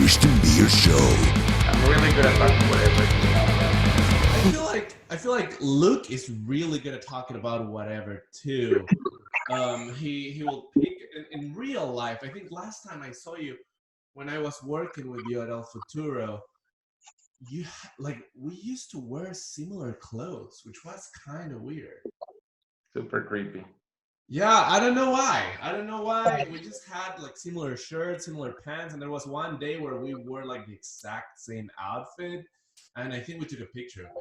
Christian Beer Show. I'm really good at talking whatever. I feel like Luke is really good at talking about whatever too. He will pick in real life. I think last time I saw you when I was working with you at El Futuro, we used to wear similar clothes, which was kind of weird. Super creepy. Yeah, I don't know why. We just had like similar shirts, similar pants, and there was one day where we wore like the exact same outfit, and I think we took a picture of it.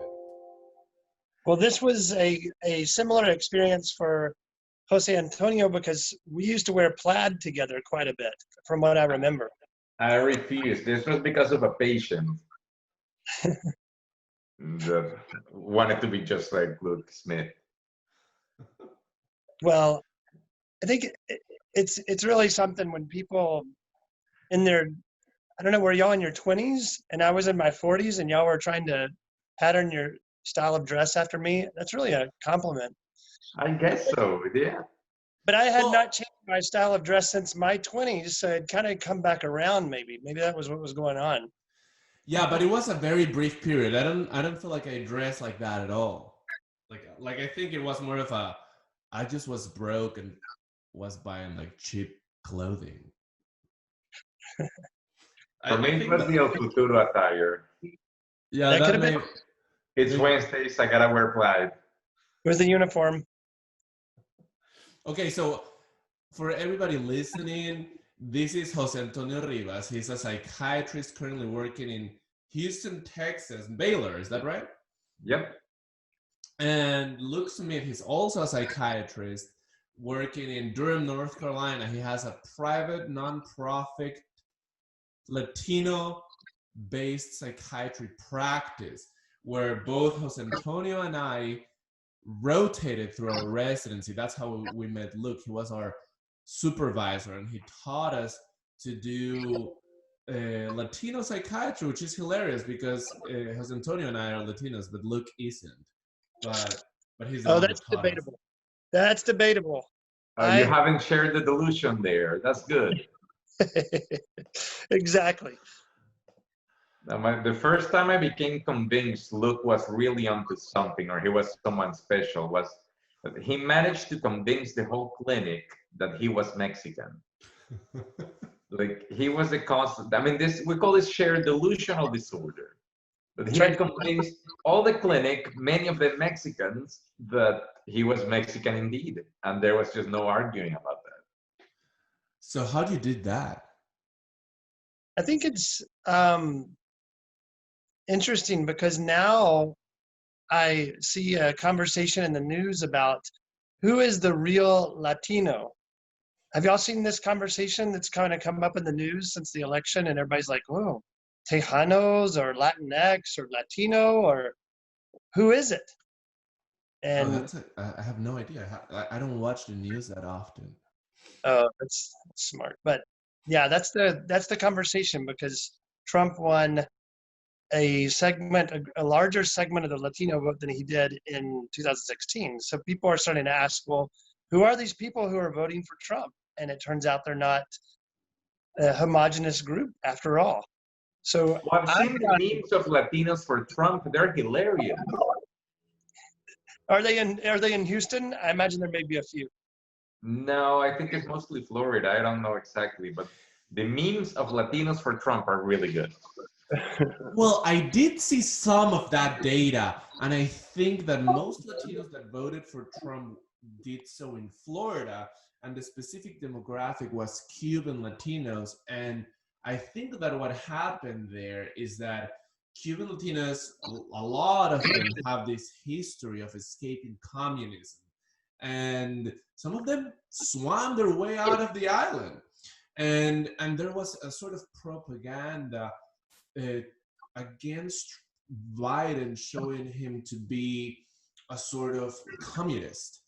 Well, this was a similar experience for Jose Antonio because we used to wear plaid together quite a bit, from what I remember. I refuse. This was because of a patient that wanted to be just like Luke Smith. Well, I think it's really something when people in their, I don't know, were y'all in your 20s and I was in my 40s and y'all were trying to pattern your style of dress after me? That's really a compliment. I guess so, yeah. But I had not changed my style of dress since my 20s, so it kind of come back around maybe. Maybe that was what was going on. Yeah, but it was a very brief period. I don't feel like I dressed like that at all. Like I think it was more of a I just was broke and was buying like cheap clothing. For me, it was the El Futuro attire. Yeah, that could have been. It's Wednesdays, I gotta wear plaid. It was the uniform. Okay, so for everybody listening, this is Jose Antonio Ribas. He's a psychiatrist currently working in Houston, Texas, Baylor. Is that right? Yep. And Luke Smith, he's also a psychiatrist working in Durham, North Carolina. He has a private, nonprofit, Latino-based psychiatry practice where both Jose Antonio and I rotated through our residency. That's how we met Luke. He was our supervisor, and he taught us to do Latino psychiatry, which is hilarious because Jose Antonio and I are Latinos, but Luke isn't. But he's the one That's that taught debatable. us. That's debatable. You haven't shared the delusion there. That's good. Exactly. The first time I became convinced Luke was really onto something, or he was someone special, was that he managed to convince the whole clinic that he was Mexican. Like he was the constant. I mean, we call this shared delusional disorder. But he had convinced all the clinic, many of them Mexicans, that he was Mexican indeed, and there was just no arguing about that. So how do you did that? I think it's interesting because now I see a conversation in the news about who is the real Latino. Have y'all seen this conversation that's kind of come up in the news since the election, and everybody's like, "Whoa, Tejanos or Latinx or Latino or who is it?" And I have no idea. I don't watch the news that often. Oh, that's smart. But yeah, that's the conversation because Trump won a larger segment of the Latino vote than he did in 2016. So people are starting to ask, well, who are these people who are voting for Trump? And it turns out they're not a homogenous group after all. So I've seen the memes of Latinos for Trump. They're hilarious. Are they in Houston? I imagine there may be a few. No, I think it's mostly Florida. I don't know exactly, but the memes of Latinos for Trump are really good. Well, I did see some of that data, and I think that most Latinos that voted for Trump did so in Florida, and the specific demographic was Cuban Latinos. And I think that what happened there is that Cuban Latinos, a lot of them have this history of escaping communism. And some of them swam their way out of the island. And there was a sort of propaganda against Biden, showing him to be a sort of communist.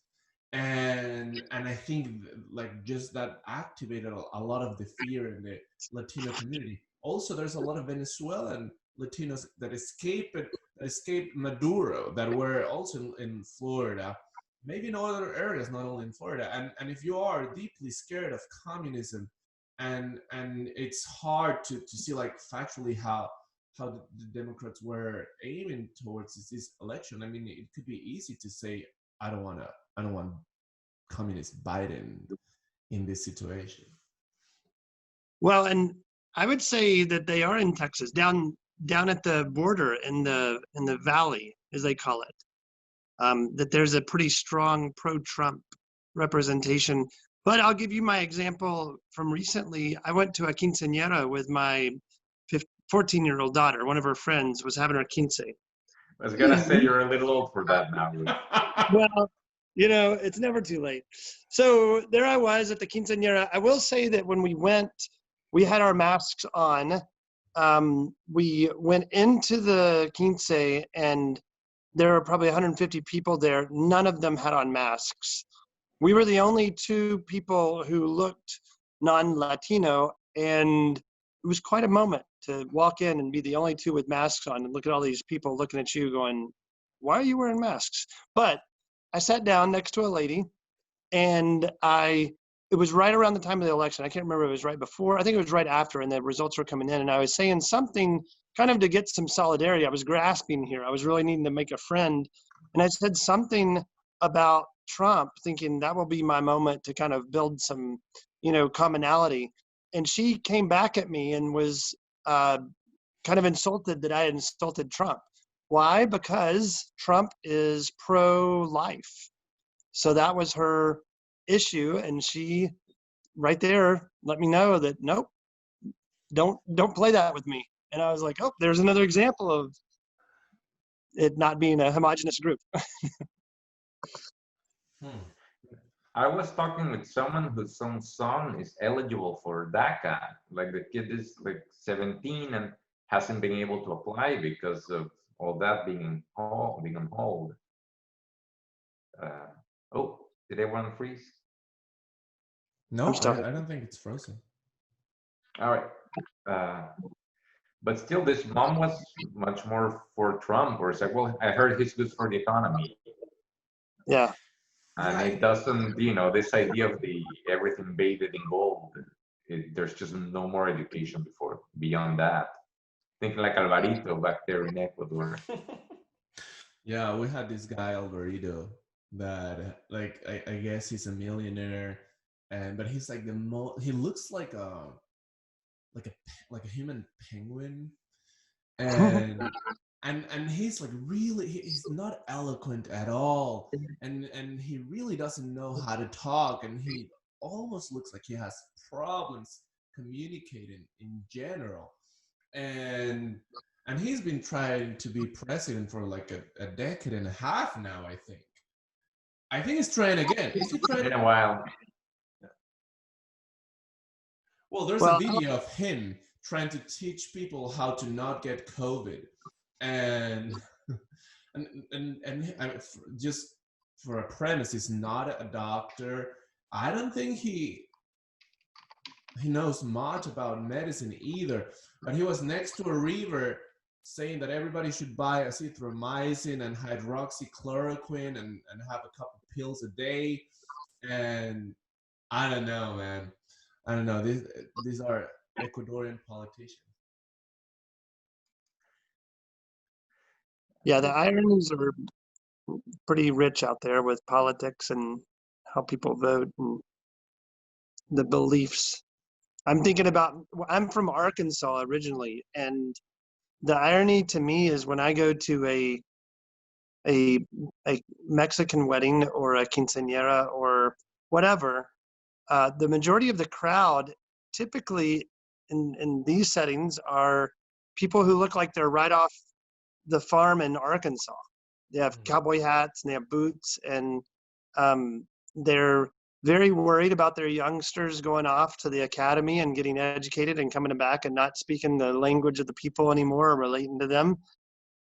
And I think like just that activated a lot of the fear in the Latino community. Also, there's a lot of Venezuelan Latinos that escaped Maduro that were also in Florida, maybe in other areas, not only in Florida. And if you are deeply scared of communism and it's hard to see like factually how the Democrats were aiming towards this election. I mean, it could be easy to say, I don't want communist Biden in this situation. Well, and I would say that they are in Texas, down at the border in the valley, as they call it. That there's a pretty strong pro-Trump representation. But I'll give you my example from recently. I went to a quinceañera with my 14-year-old daughter. One of her friends was having her quince. I was gonna say you're a little old for that now. Well, you know, it's never too late. So there I was at the quinceañera. I will say that when we went, we had our masks on. We went into the quince and there were probably 150 people there. None of them had on masks. We were the only two people who looked non-Latino, and it was quite a moment to walk in and be the only two with masks on and look at all these people looking at you going, why are you wearing masks? But I sat down next to a lady, and it was right around the time of the election. I can't remember if it was right before. I think it was right after, and the results were coming in. And I was saying something kind of to get some solidarity. I was grasping here. I was really needing to make a friend. And I said something about Trump, thinking that will be my moment to kind of build some, commonality. And she came back at me and was kind of insulted that I had insulted Trump. Why? Because Trump is pro-life. So that was her issue, and she right there let me know that nope, don't play that with me. And I was like, oh, there's another example of it not being a homogenous group. I was talking with someone whose son is eligible for DACA. Like the kid is like 17 and hasn't been able to apply because of all that being on hold. Oh, did everyone freeze? No, I don't think it's frozen. All right. But still, this mom was much more for Trump, or it's like, well, I heard he's good for the economy. Yeah. And it doesn't, this idea of the everything bathed in gold, there's just no more education beyond that. Thinking like Alvarito back there in Ecuador. Yeah, we had this guy Alvarito that, like, I guess he's a millionaire, but he's like he looks like a human penguin, and he's like really, he's not eloquent at all, and he really doesn't know how to talk, and he almost looks like he has problems communicating in general, and he's been trying to be president for like a decade and a half now. I think he's trying again. Is he trying in a while? Well, there's a video of him trying to teach people how to not get COVID, and just for a premise, he's not a doctor. I don't think he knows much about medicine either. But he was next to a river saying that everybody should buy azithromycin and hydroxychloroquine and have a couple pills a day. And I don't know, man. I don't know. These are Ecuadorian politicians. Yeah, the ironies are pretty rich out there with politics and how people vote and the beliefs. I'm from Arkansas originally, and the irony to me is when I go to a Mexican wedding or a quinceañera or whatever, the majority of the crowd typically in these settings are people who look like they're right off the farm in Arkansas. They have cowboy hats and they have boots, and they're very worried about their youngsters going off to the academy and getting educated and coming back and not speaking the language of the people anymore or relating to them.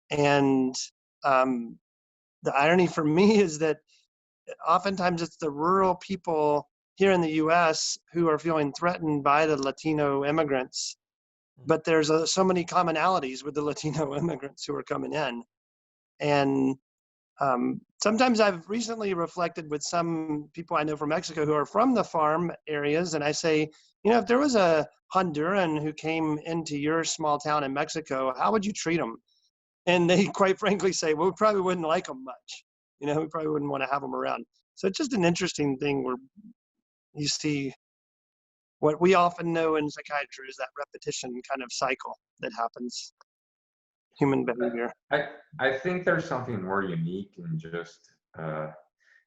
And the irony for me is that oftentimes it's the rural people here in the US who are feeling threatened by the Latino immigrants, but there's so many commonalities with the Latino immigrants who are coming in. And sometimes I've recently reflected with some people I know from Mexico who are from the farm areas, and I say, You know, if there was a Honduran who came into your small town in Mexico, how would you treat them? And they quite frankly say, well, we probably wouldn't like them much. You know, we probably wouldn't want to have them around. So it's just an interesting thing where you see what we often know in psychiatry is that repetition kind of cycle that happens, human behavior. I think there's something more unique in just, I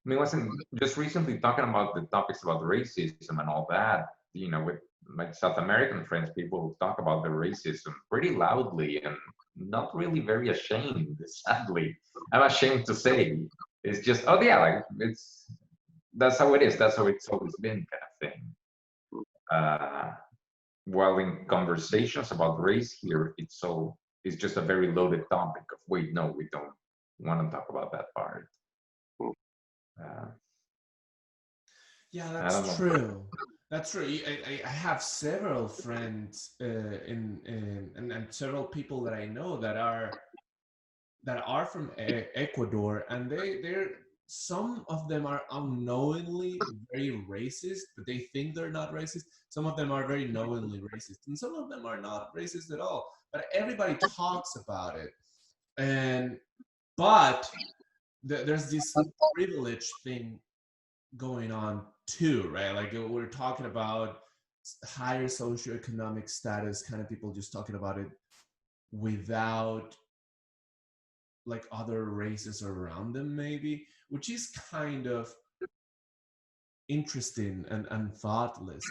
mean, wasn't just recently talking about the topics about racism and all that, you know, with my South American friends, people talk about the racism pretty loudly and not really very ashamed, sadly. I'm ashamed to say. It's just, oh yeah, like that's how it is. That's how it's always been, kind of thing. While in conversations about race here, it's just a very loaded topic of, wait, no, we don't want to talk about that part. Yeah, that's true. That's true. I have several friends and several people that I know that are from Ecuador, and they're some of them are unknowingly very racist, but they think they're not racist. Some of them are very knowingly racist, and some of them are not racist at all. But everybody talks about it, but there's this privilege thing going on too, right? Like we're talking about higher socioeconomic status, kind of people just talking about it without like other races around them, maybe, which is kind of interesting and thoughtless.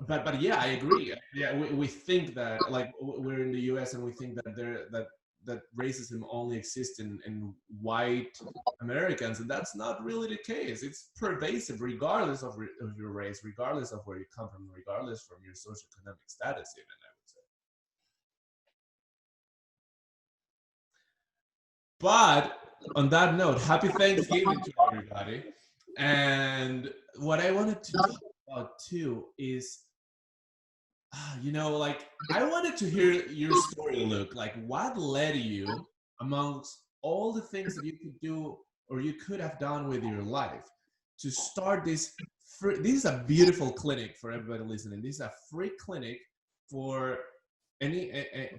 But yeah, I agree. Yeah, we think that, like, we're in the US and we think that that racism only exists in white Americans, and that's not really the case. It's pervasive regardless of your race, regardless of where you come from, regardless from your socioeconomic status, even, I would say. But on that note, happy Thanksgiving to everybody. And what I wanted to talk about too is, you know, like, I wanted to hear your story, Luke. Like, what led you, amongst all the things that you could do or you could have done with your life, to start this free, this is a beautiful clinic for everybody listening. This is a free clinic for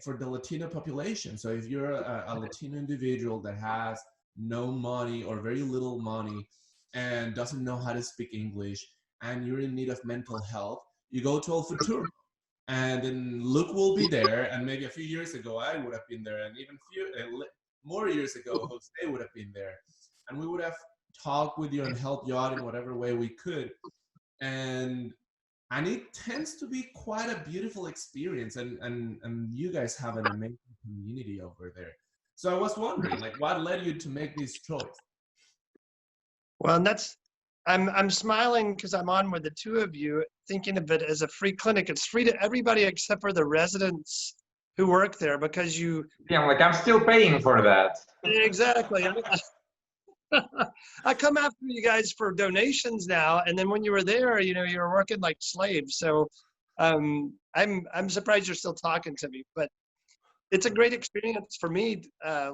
for the Latino population. So if you're a Latino individual that has no money or very little money and doesn't know how to speak English, and you're in need of mental health, you go to El Futuro. And then Luke will be there, and maybe a few years ago I would have been there, and even more years ago Jose would have been there, and we would have talked with you and helped you out in whatever way we could. And it tends to be quite a beautiful experience, and you guys have an amazing community over there. So I was wondering, like, what led you to make this choice? Well, and I'm smiling because I'm on with the two of you, thinking of it as a free clinic. It's free to everybody except for the residents who work there, because you. Yeah, I'm like, I'm still paying for that. Exactly. I come after you guys for donations now, and then when you were there, you know, you were working like slaves. So I'm surprised you're still talking to me, but it's a great experience for me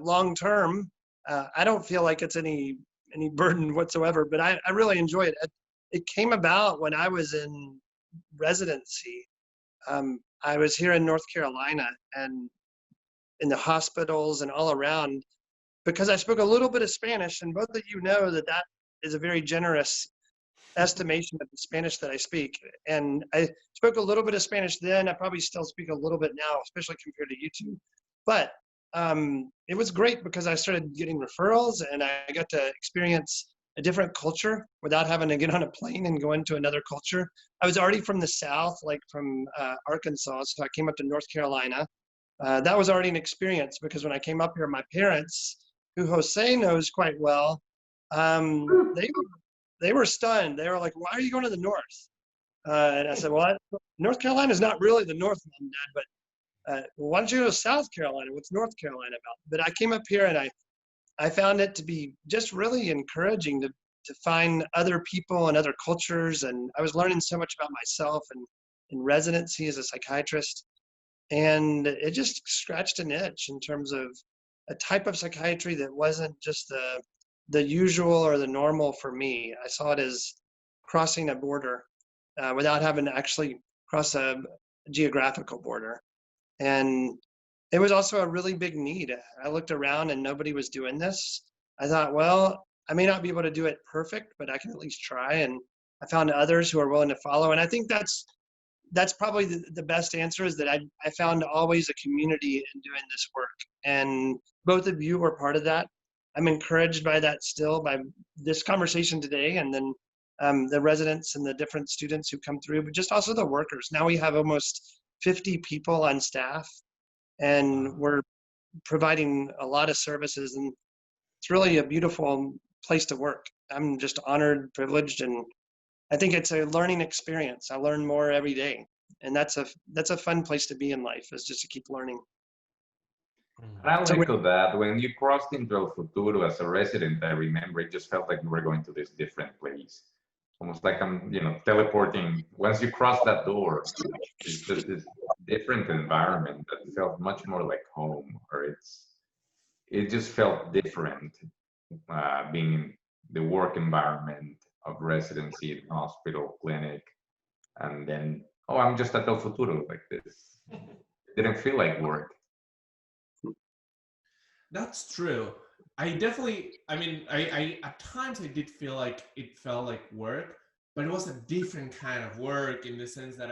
long term. I don't feel like it's any burden whatsoever, but I really enjoy it. It came about when I was in residency. I was here in North Carolina and in the hospitals and all around, because I spoke a little bit of Spanish, and both of you know that is a very generous estimation of the Spanish that I speak. And I spoke a little bit of Spanish then. I probably still speak a little bit now, especially compared to you two. But it was great because I started getting referrals, and I got to experience a different culture without having to get on a plane and go into another culture. I was already from the South, like from Arkansas, so I came up to North Carolina. That was already an experience, because when I came up here, my parents, who Jose knows quite well, they were stunned. They were like, "Why are you going to the north?" And I said, "Well, North Carolina is not really the north, Mom and Dad, but why don't you go to South Carolina? What's North Carolina about?" But I came up here, and I found it to be just really encouraging to find other people and other cultures. And I was learning so much about myself and in residency as a psychiatrist. And it just scratched an itch in terms of a type of psychiatry that wasn't just the usual or the normal for me. I saw it as crossing a border without having to actually across a geographical border. And it was also a really big need. I looked around and nobody was doing this. I thought, well, I may not be able to do it perfect, but I can at least try. And I found others who are willing to follow. And I think that's probably the best answer, is that I found always a community in doing this work. And both of you were part of that. I'm encouraged by that still, by this conversation today, and then the residents and the different students who come through, but just also the workers. Now we have almost 50 people on staff, and we're providing a lot of services, and it's really a beautiful place to work. I'm just honored, privileged, and I think it's a learning experience. I learn more every day, and that's a fun place to be in life, is just to keep learning. And I'll echo that. When you crossed into El Futuro as a resident, I remember it just felt like you were going to this different place. Almost like I'm, teleporting. Once you cross that door, it's just this different environment that felt much more like home, or it just felt different, being in the work environment of residency, in hospital, clinic, and then, oh, I'm just at El Futuro, like this. It didn't feel like work. That's true. I at times I did feel like it felt like work, but it was a different kind of work, in the sense that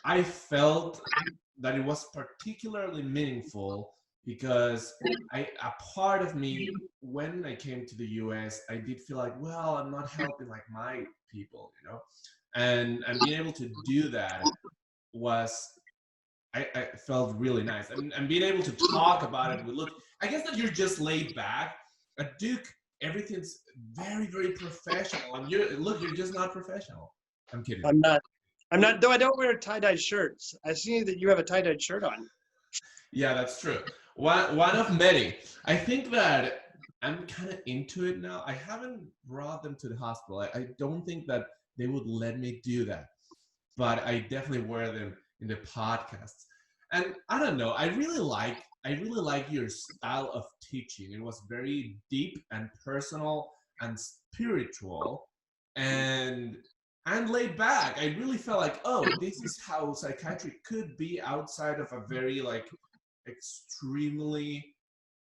I felt that it was particularly meaningful, because a part of me, when I came to the US, I did feel like, well, I'm not helping like my people, and being able to do that was, I felt really nice, and being able to talk about it with, look, I guess that you're just laid back. At Duke, everything's very, very professional, and you're just not professional. I'm kidding. I'm not, though I don't wear tie-dye shirts. I see that you have a tie-dyed shirt on. Yeah, that's true. One of many. I think that I'm kind of into it now. I haven't brought them to the hospital. I don't think that they would let me do that, but I definitely wear them in the podcasts. And I don't know, I really like your style of teaching. It was very deep and personal and spiritual and laid back. I really felt like, oh, this is how psychiatry could be outside of a very like extremely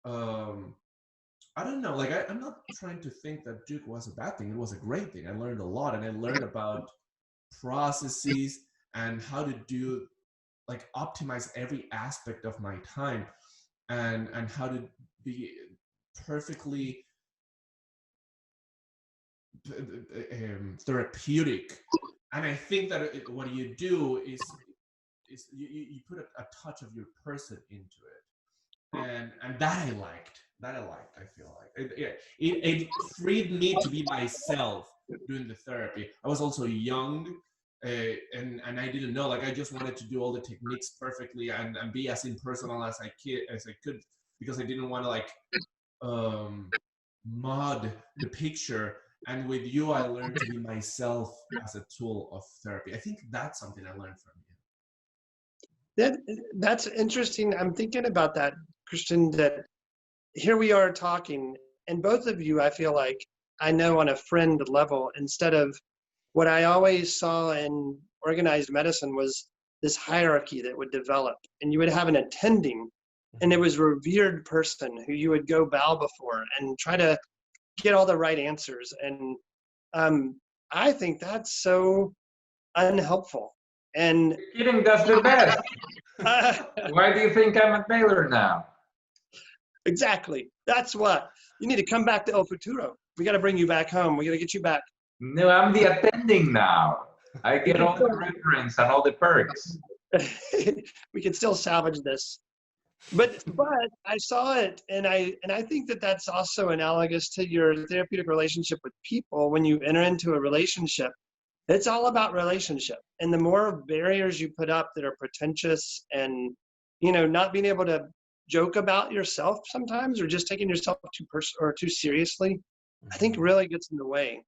I don't know, like I'm not trying to think that Duke was a bad thing. It was a great thing. I learned a lot, and I learned about processes and how to do, like, optimize every aspect of my time, and how to be perfectly therapeutic. And I think that what you do is you put a touch of your person into it, and that I liked. I feel like it freed me to be myself doing the therapy. I was also young, and I didn't know, like, I just wanted to do all the techniques perfectly and be as impersonal as I could, because I didn't want to like mod the picture. And with you, I learned to be myself as a tool of therapy. I think that's something I learned from you. That's interesting. I'm thinking about that, Christian, that here we are talking, and both of you, I feel like I know on a friend level, instead of what I always saw in organized medicine was this hierarchy that would develop, and you would have an attending, and it was a revered person who you would go bow before and try to get all the right answers. And I think that's so unhelpful. And You're kidding, that's the best. Why do you think I'm at Baylor now? Exactly. That's what. You need to come back to El Futuro. We got to bring you back home. We got to get you back. No, I'm the attending now. I get all the reference and all the perks. We can still salvage this. But I saw it, and I think that that's also analogous to your therapeutic relationship with people. When you enter into a relationship, it's all about relationship. And the more barriers you put up that are pretentious and, not being able to joke about yourself sometimes, or just taking yourself too seriously, I think really gets in the way.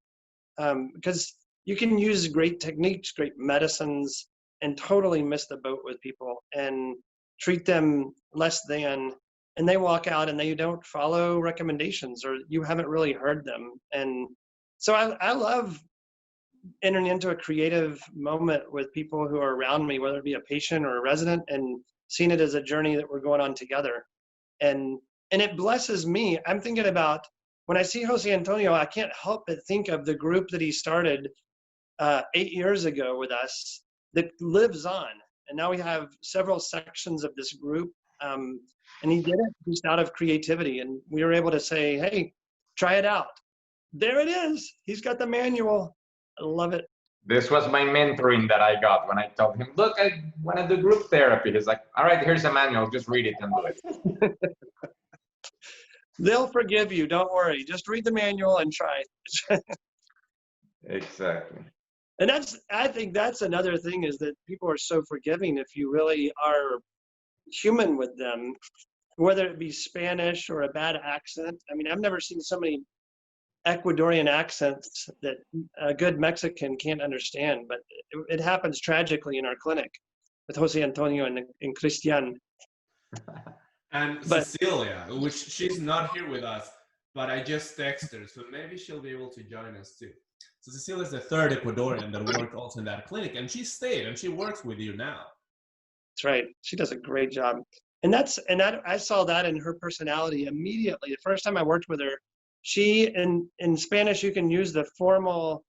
Because you can use great techniques, great medicines, and totally miss the boat with people and treat them less than, and they walk out and they don't follow recommendations, or you haven't really heard them. And so I love entering into a creative moment with people who are around me, whether it be a patient or a resident, and seeing it as a journey that we're going on together. And it blesses me. I'm thinking about when I see Jose Antonio, I can't help but think of the group that he started 8 years ago with us that lives on. And now we have several sections of this group. And he did it just out of creativity. And we were able to say, hey, try it out. There it is. He's got the manual. I love it. This was my mentoring that I got when I told him, look, I want to do group therapy. He's like, all right, here's a manual. Just read it and do it. They'll forgive you. Don't worry. Just read the manual and try. Exactly. And I think that's another thing, is that people are so forgiving if you really are human with them, whether it be Spanish or a bad accent. I mean, I've never seen so many Ecuadorian accents that a good Mexican can't understand, but it happens tragically in our clinic with Jose Antonio and Christian. And Cecilia, which she's not here with us, but I just texted her, so maybe she'll be able to join us too. So Cecilia is the third Ecuadorian that worked also in that clinic, and she stayed and she works with you now. That's right. She does a great job. And I saw that in her personality immediately. The first time I worked with her, she, in Spanish, you can use the formal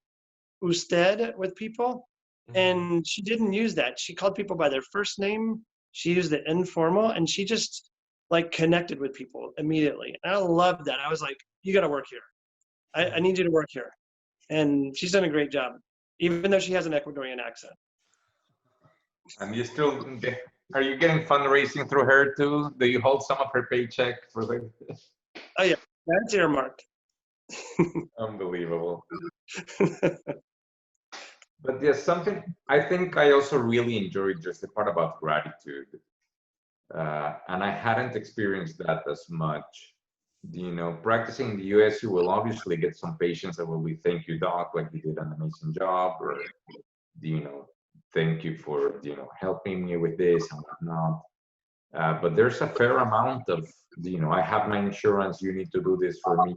usted with people. Mm-hmm. And she didn't use that. She called people by their first name. She used the informal, and she just like connected with people immediately. And I loved that. I was like, you got to work here. I need you to work here. And she's done a great job, even though she has an Ecuadorian accent. And you still are you getting fundraising through her too? Do you hold some of her paycheck for the? Oh yeah, that's earmarked. Unbelievable. But there's something I think I also really enjoyed, just the part about gratitude, and I hadn't experienced that as much. You know, practicing in the US, you will obviously get some patients that will be, thank you, doc, like you did an amazing job, or, you know, thank you for, you know, helping me with this and whatnot. But there's a fair amount of, you know, I have my insurance, you need to do this for me,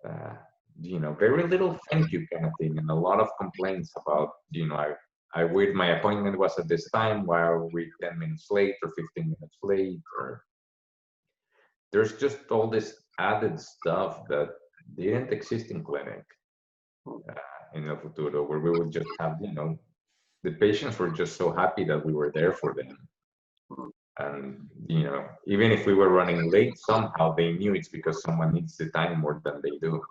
or, you know, very little thank you kind of thing, and a lot of complaints about, you know, I waited, my appointment was at this time, why are we 10 minutes late or 15 minutes late, or there's just all this added stuff that didn't exist in clinic in El Futuro, where we would just have, you know, the patients were just so happy that we were there for them. And, you know, even if we were running late, somehow they knew it's because someone needs the time more than they do.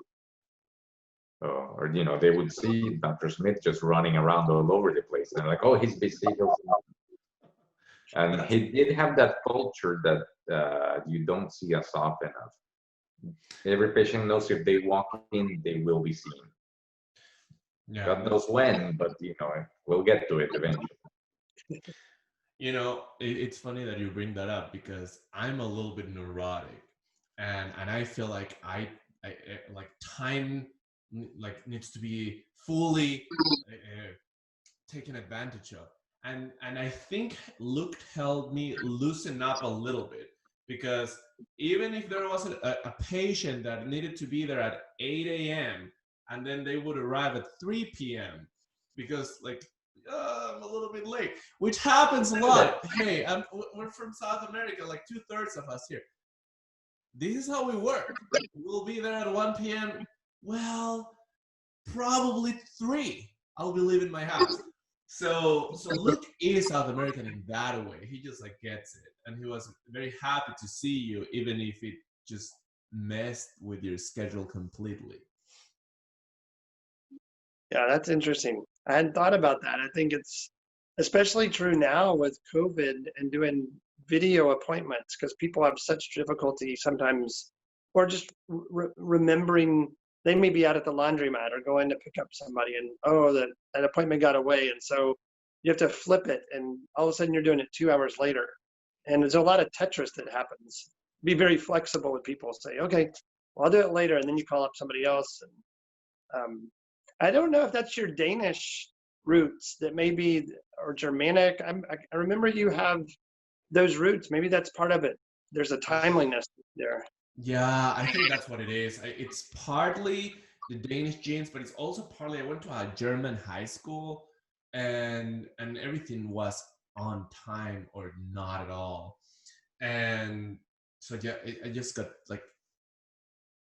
Or, you know, they would see Dr. Smith just running around all over the place. And they're like, oh, he's busy. And he did have that culture that you don't see as often of. Every patient knows if they walk in, they will be seen. Yeah. God knows when, but, you know, we'll get to it eventually. You know, it's funny that you bring that up, because I'm a little bit neurotic, and I feel like I like time like needs to be fully taken advantage of. And I think Luke helped me loosen up a little bit, because even if there was a patient that needed to be there at 8 a.m. and then they would arrive at 3 p.m. because like, I'm a little bit late, which happens a lot. Hey, we're from South America, like 2/3 of us here. This is how we work. We'll be there at 1 p.m. Well, probably 3. I'll be leaving my house. So Luke is South American in that way. He just like gets it, and he was very happy to see you, even if it just messed with your schedule completely. Yeah, that's interesting. I hadn't thought about that. I think it's especially true now with COVID and doing video appointments, because people have such difficulty sometimes, or just remembering. They may be out at the laundromat or going to pick up somebody, and oh, that appointment got away, and so you have to flip it, and all of a sudden you're doing it 2 hours later. And there's a lot of Tetris that happens. Be very flexible with people. Say, okay, well, I'll do it later, and then you call up somebody else. And I don't know if that's your Danish roots, that maybe, or Germanic. I remember you have those roots. Maybe that's part of it. There's a timeliness there. Yeah, I think that's what it is. It's partly the Danish genes, but it's also partly I went to a German high school, and everything was on time or not at all, and so yeah, I just got like,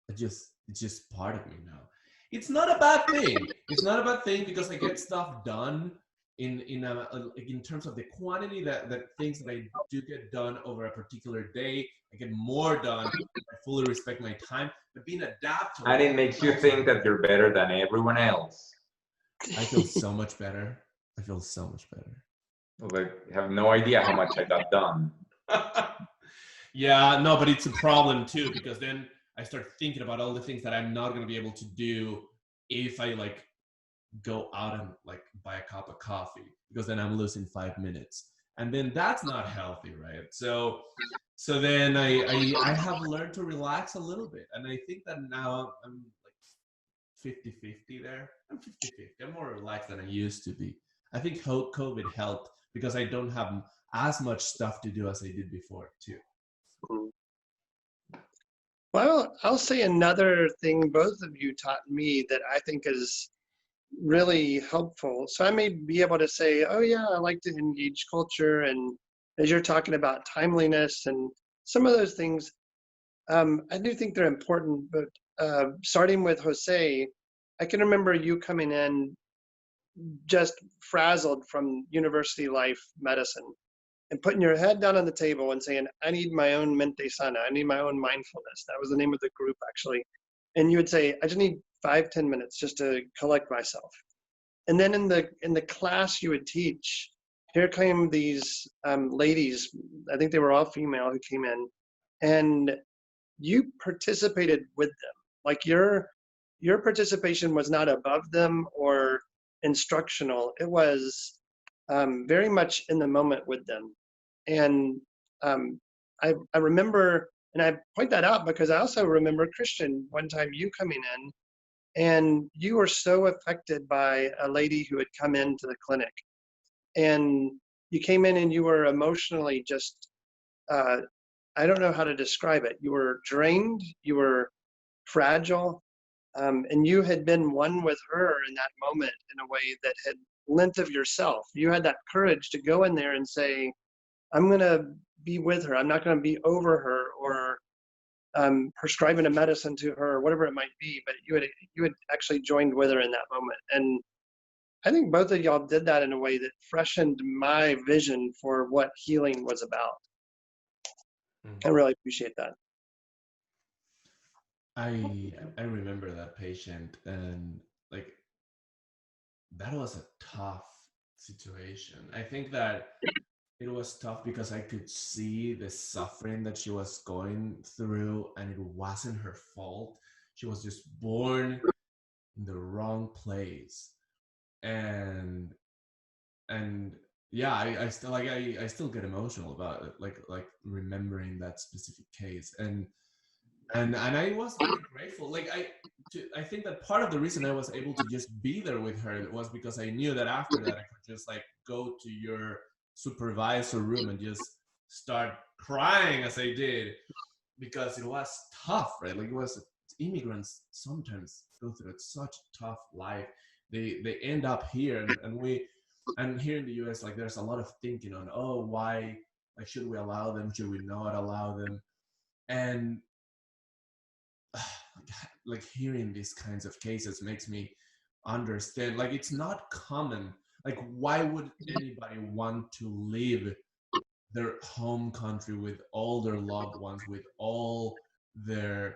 it's just part of me now. It's not a bad thing. It's not a bad thing because I get stuff done in terms of the quantity that things that I do get done over a particular day. I get more done. I fully respect my time, but being adaptable. And it makes you think that you're better than everyone else. I feel so much better. I feel so much better. Like, I have no idea how much I got done. Yeah, no, but it's a problem too, because then I start thinking about all the things that I'm not going to be able to do if I like go out and like buy a cup of coffee, because then I'm losing 5 minutes, and then that's not healthy, right? So then I have learned to relax a little bit, and I think that now I'm like 50-50 there. I'm 50-50. I'm more relaxed than I used to be. I think COVID helped because I don't have as much stuff to do as I did before too. Well, I'll say another thing both of you taught me that I think is really helpful. So I may be able to say, oh yeah, I like to engage culture, and as you're talking about timeliness and some of those things, I do think they're important. But starting with Jose, I can remember you coming in just frazzled from university life medicine and putting your head down on the table and saying, I need my own mente sana. I need my own mindfulness. That was the name of the group, actually. And you would say, I just need 5-10 minutes just to collect myself. And then in the class you would teach, here came these ladies, I think they were all female, who came in, and you participated with them. Like your participation was not above them or instructional. It was very much in the moment with them. And I remember, and I point that out because I also remember, Christian, one time you coming in, and you were so affected by a lady who had come into the clinic. And you came in and you were emotionally just, I don't know how to describe it. You were drained, you were fragile, and you had been one with her in that moment in a way that had lent of yourself. You had that courage to go in there and say, I'm going to be with her. I'm not going to be over her or prescribing a medicine to her or whatever it might be. But you had actually joined with her in that moment. And I think both of y'all did that in a way that freshened my vision for what healing was about. I really appreciate that. I remember that patient, and like that was a tough situation. I think that it was tough because I could see the suffering that she was going through, and it wasn't her fault. She was just born in the wrong place, and yeah, I still like I still get emotional about it, like remembering that specific case, and I was very grateful. Like I think that part of the reason I was able to just be there with her was because I knew that after that I could just like go to your supervisor room and just start crying as I did, because it was tough, right? Like it was, immigrants sometimes go through such a tough life. They end up here, and here in the US, like there's a lot of thinking on, oh, why, like should we allow them, should we not allow them, and like hearing these kinds of cases makes me understand, like it's not common. Like why would anybody want to leave their home country with all their loved ones, with all their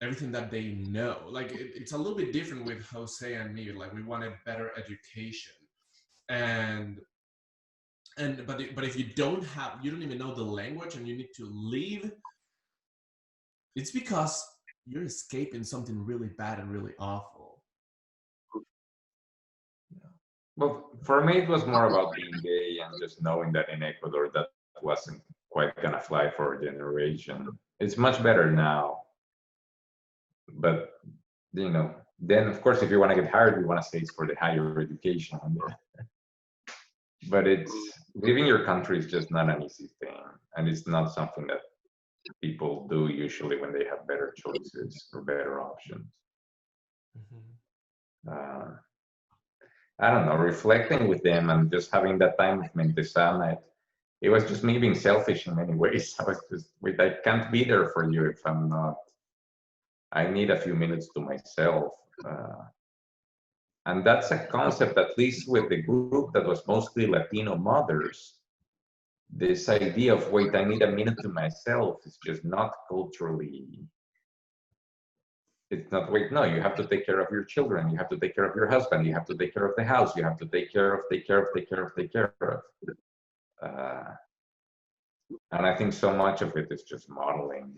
everything that they know? Like it's a little bit different with Jose and me. Like we wanted better education, but if you don't even know the language and you need to leave, it's because you're escaping something really bad and really awful. Well, for me, it was more about being gay and just knowing that in Ecuador that wasn't quite gonna fly for a generation. It's much better now, but you know, then of course, if you want to get hired, you want to stay for the higher education. But it's leaving your country is just not an easy thing, and it's not something that people do usually when they have better choices or better options. I don't know, reflecting with them and just having that time with Mentesan, it was just me being selfish in many ways. I was just, wait, I can't be there for you if I'm not, I need a few minutes to myself. And that's a concept, at least with the group that was mostly Latino mothers. This idea of, wait, I need a minute to myself is just not culturally, it's not, wait, no, you have to take care of your children, you have to take care of your husband, you have to take care of the house, you have to take care of. And I think so much of it is just modeling,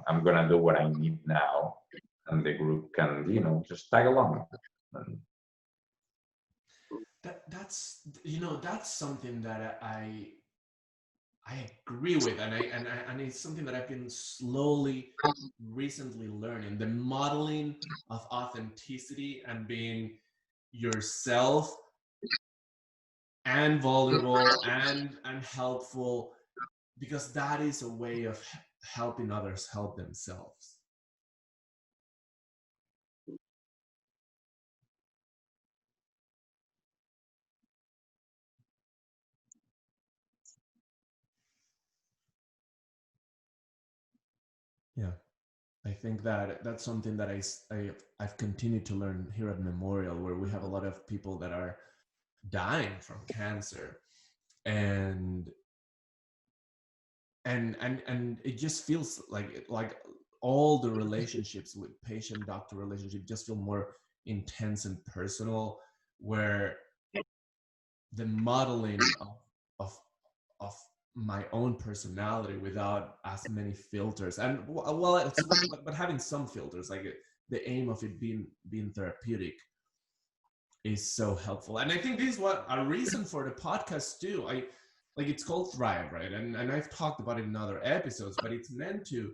I'm gonna do what I need now, and the group can, just tag along. And that's something that I agree with, and it's something that I've been slowly recently learning, the modeling of authenticity and being yourself and vulnerable and helpful, because that is a way of helping others help themselves. Yeah, I think that that's something that I've continued to learn here at Memorial, where we have a lot of people that are dying from cancer, and it just feels like all the relationships with patient-doctor relationship just feel more intense and personal, where the modeling of my own personality without as many filters, and but having some filters, like the aim of it being therapeutic, is so helpful. And I think this is what a reason for the podcast too. It's called Thrive, right? And I've talked about it in other episodes, but it's meant to,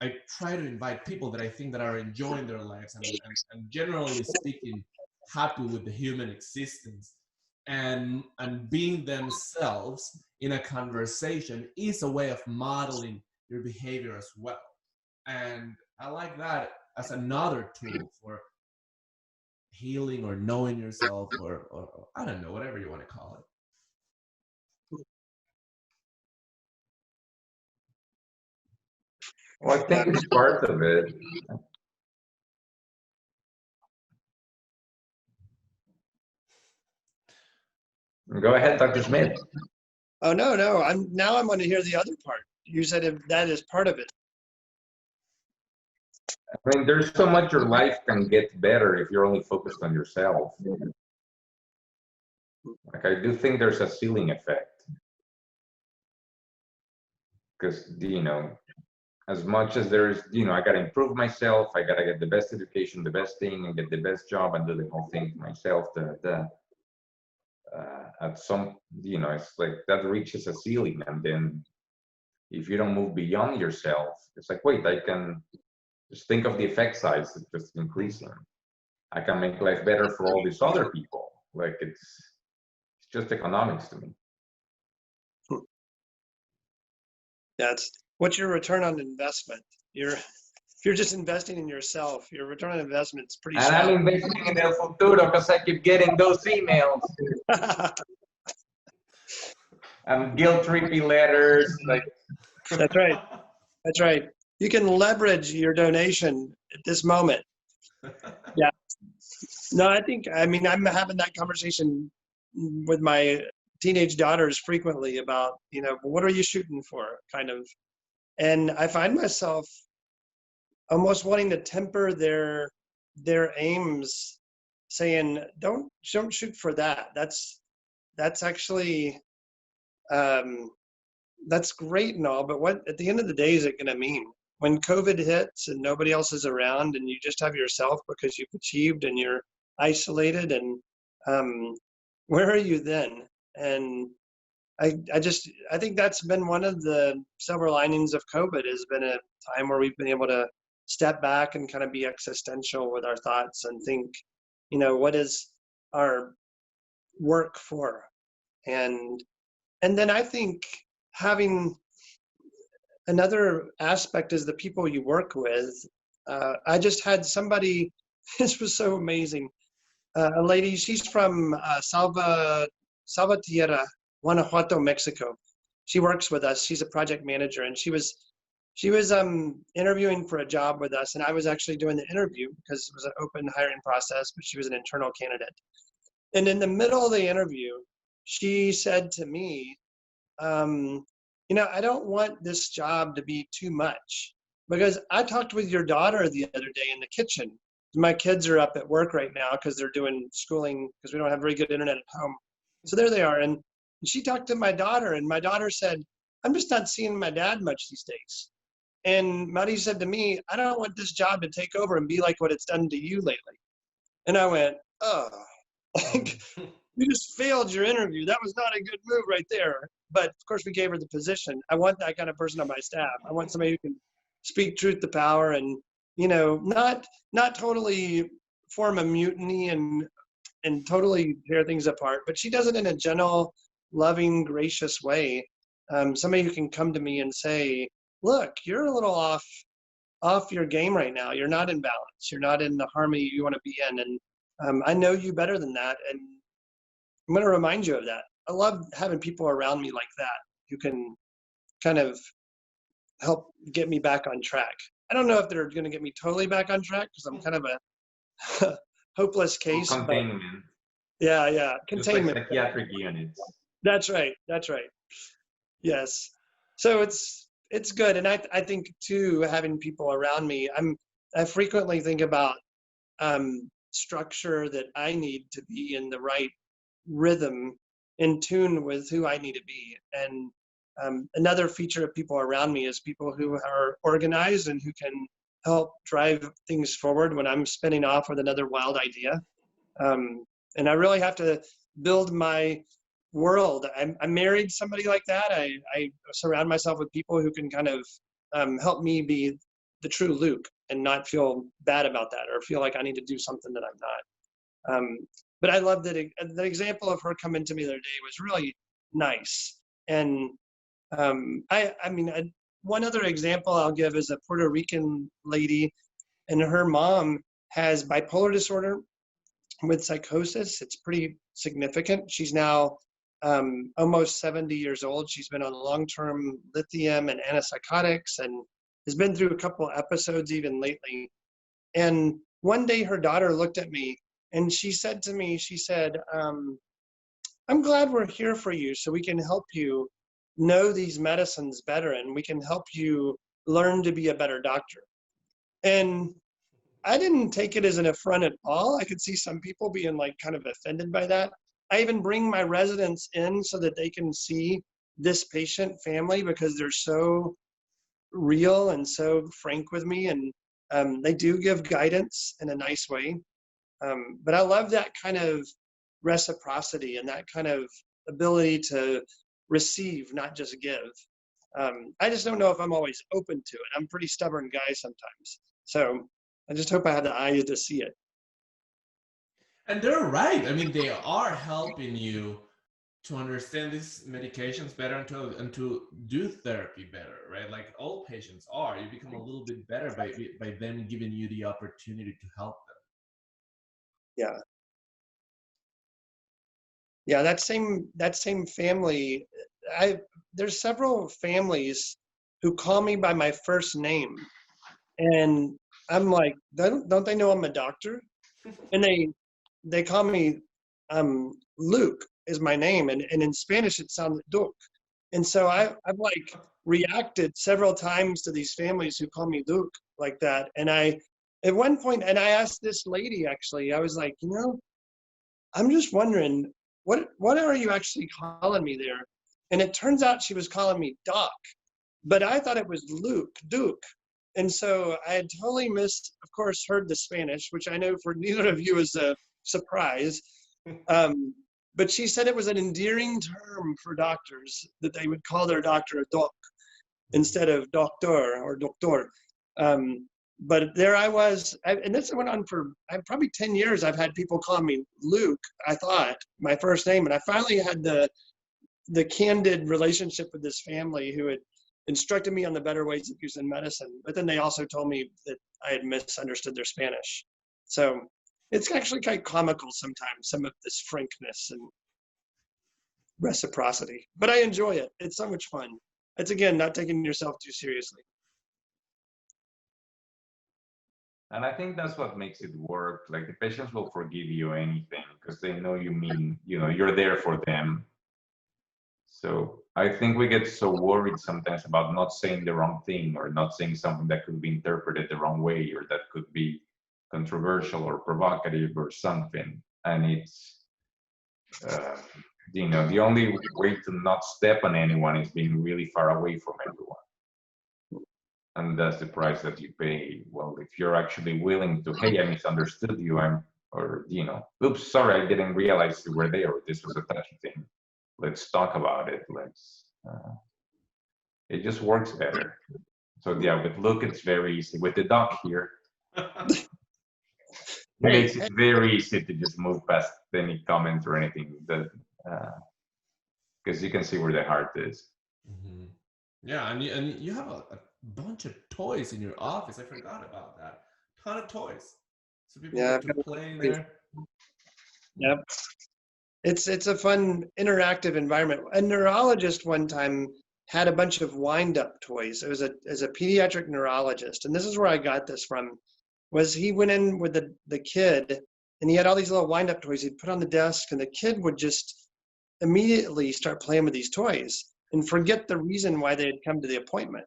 I try to invite people that I think that are enjoying their lives and generally speaking, happy with the human existence, and being themselves in a conversation is a way of modeling your behavior as well. And I like that as another tool for healing or knowing yourself, or I don't know, whatever you want to call it. Well, I think it's part of it. Go ahead, Dr. Smith. Oh, no. I'm going to hear the other part. You said if that is part of it. I mean, there's so much your life can get better if you're only focused on yourself. Like, I do think there's a ceiling effect. Because, as much as there's, I got to improve myself, I got to get the best education, the best thing, and get the best job and do the whole thing myself. At some, it's like that reaches a ceiling. And then if you don't move beyond yourself, it's like, wait, I can just think of the effect size, it's just increasing. I can make life better for all these other people. Like, it's just economics to me. What's your return on investment? If you're just investing in yourself, your return on investment is pretty shallow. And I'm investing in El Futuro because I keep getting those emails. And guilt-trippy letters. That's right. You can leverage your donation at this moment. Yeah. No, I'm having that conversation with my teenage daughters frequently about, what are you shooting for, kind of. And I find myself almost wanting to temper their aims, saying, don't shoot for that. That's actually, that's great and all, but what at the end of the day is it going to mean? When COVID hits and nobody else is around and you just have yourself because you've achieved and you're isolated, and where are you then? And I think that's been one of the silver linings of COVID, has been a time where we've been able to step back and kind of be existential with our thoughts and think, what is our work for? And then I think having another aspect is the people you work with. I just had somebody This was so amazing. A lady, she's from Salvatierra, Guanajuato, Mexico. She works with us. She's a project manager, and she was interviewing for a job with us, and I was actually doing the interview because it was an open hiring process, but she was an internal candidate. And in the middle of the interview, she said to me, I don't want this job to be too much, because I talked with your daughter the other day in the kitchen. My kids are up at work right now because they're doing schooling because we don't have very good internet at home. So there they are. And she talked to my daughter, and my daughter said, I'm just not seeing my dad much these days. And Muddy said to me, I don't want this job to take over and be like what it's done to you lately. And I went, oh, you just failed your interview. That was not a good move right there. But of course, we gave her the position. I want that kind of person on my staff. I want somebody who can speak truth to power and, not totally form a mutiny and totally tear things apart. But she does it in a gentle, loving, gracious way. Somebody who can come to me and say, look, you're a little off your game right now. You're not in balance. You're not in the harmony you want to be in. And I know you better than that. And I'm going to remind you of that. I love having people around me like that who can kind of help get me back on track. I don't know if they're going to get me totally back on track because I'm kind of a hopeless case. Containment. Yeah. Containment. Like psychiatric units. That's right. Yes. So it's good. And I think too, having people around me, I frequently think about structure that I need to be in the right rhythm, in tune with who I need to be. And another feature of people around me is people who are organized and who can help drive things forward when I'm spinning off with another wild idea. And I really have to build my world. I married somebody like that. I surround myself with people who can kind of help me be the true Luke and not feel bad about that or feel like I need to do something that I'm not. But I love that the example of her coming to me the other day was really nice. And one other example I'll give is a Puerto Rican lady, and her mom has bipolar disorder with psychosis. It's pretty significant. She's now almost 70 years old. She's been on long-term lithium and antipsychotics and has been through a couple of episodes even lately. And one day her daughter looked at me and she said to me, I'm glad we're here for you so we can help you know these medicines better and we can help you learn to be a better doctor. And I didn't take it as an affront at all. I could see some people being like kind of offended by that. I even bring my residents in so that they can see this patient family because they're so real and so frank with me, and they do give guidance in a nice way. But I love that kind of reciprocity and that kind of ability to receive, not just give. I just don't know if I'm always open to it. I'm a pretty stubborn guy sometimes. So I just hope I have the eyes to see it. And they're right. I mean, they are helping you to understand these medications better and to do therapy better, right? Like all patients are. You become a little bit better by them giving you the opportunity to help them. Yeah, that same family, there's several families who call me by my first name. And I'm like, don't they know I'm a doctor? And they call me Luke is my name, and in Spanish it sounds like Duke. And so I've like reacted several times to these families who call me Duke like that. And at one point, I asked this lady actually, I was like, I'm just wondering, what are you actually calling me there? And it turns out she was calling me Doc, but I thought it was Duke. And so I had totally of course, heard the Spanish, which I know for neither of you is a surprise. But she said it was an endearing term for doctors, that they would call their doctor a doc instead of doctor or doctor. But there I was, and this went on for probably 10 years. I've had people call me Luke, I thought, my first name. And I finally had the candid relationship with this family who had instructed me on the better ways of using medicine. But then they also told me that I had misunderstood their Spanish. So it's actually quite comical sometimes, some of this frankness and reciprocity. But I enjoy it. It's so much fun. It's, again, not taking yourself too seriously. And I think that's what makes it work. Like the patients will forgive you anything because they know you mean, you're there for them. So I think we get so worried sometimes about not saying the wrong thing or not saying something that could be interpreted the wrong way or that could be controversial or provocative or something. And it's, the only way to not step on anyone is being really far away from everyone. And that's the price that you pay. Well, if you're actually willing to, hey, I misunderstood you, oops, sorry, I didn't realize you were there, or this was a touchy thing. Let's talk about it. It just works better. So yeah, with Luke, it's very easy. With the doc here, it makes it very easy to just move past any comment or anything that, because you can see where the heart is. Mm-hmm. Yeah, and you have a bunch of toys in your office. I forgot about that. Ton of toys. So people get to play in there. Yep. It's a fun interactive environment. A neurologist one time had a bunch of wind-up toys. It was as a pediatric neurologist, and this is where I got this from. Was he went in with the kid, and he had all these little wind-up toys he'd put on the desk, and the kid would just immediately start playing with these toys and forget the reason why they had come to the appointment.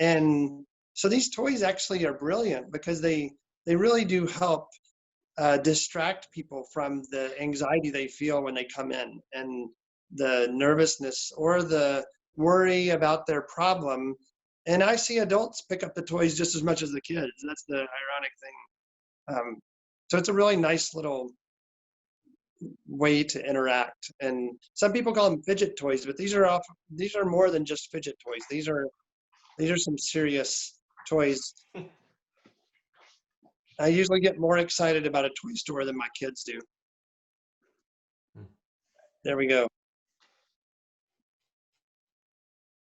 And so these toys actually are brilliant because they really do help distract people from the anxiety they feel when they come in and the nervousness or the worry about their problem. And I see adults pick up the toys just as much as the kids. That's the ironic thing. So it's a really nice little way to interact. And some people call them fidget toys, but these are more than just fidget toys. These are some serious toys. I usually get more excited about a toy store than my kids do. There we go.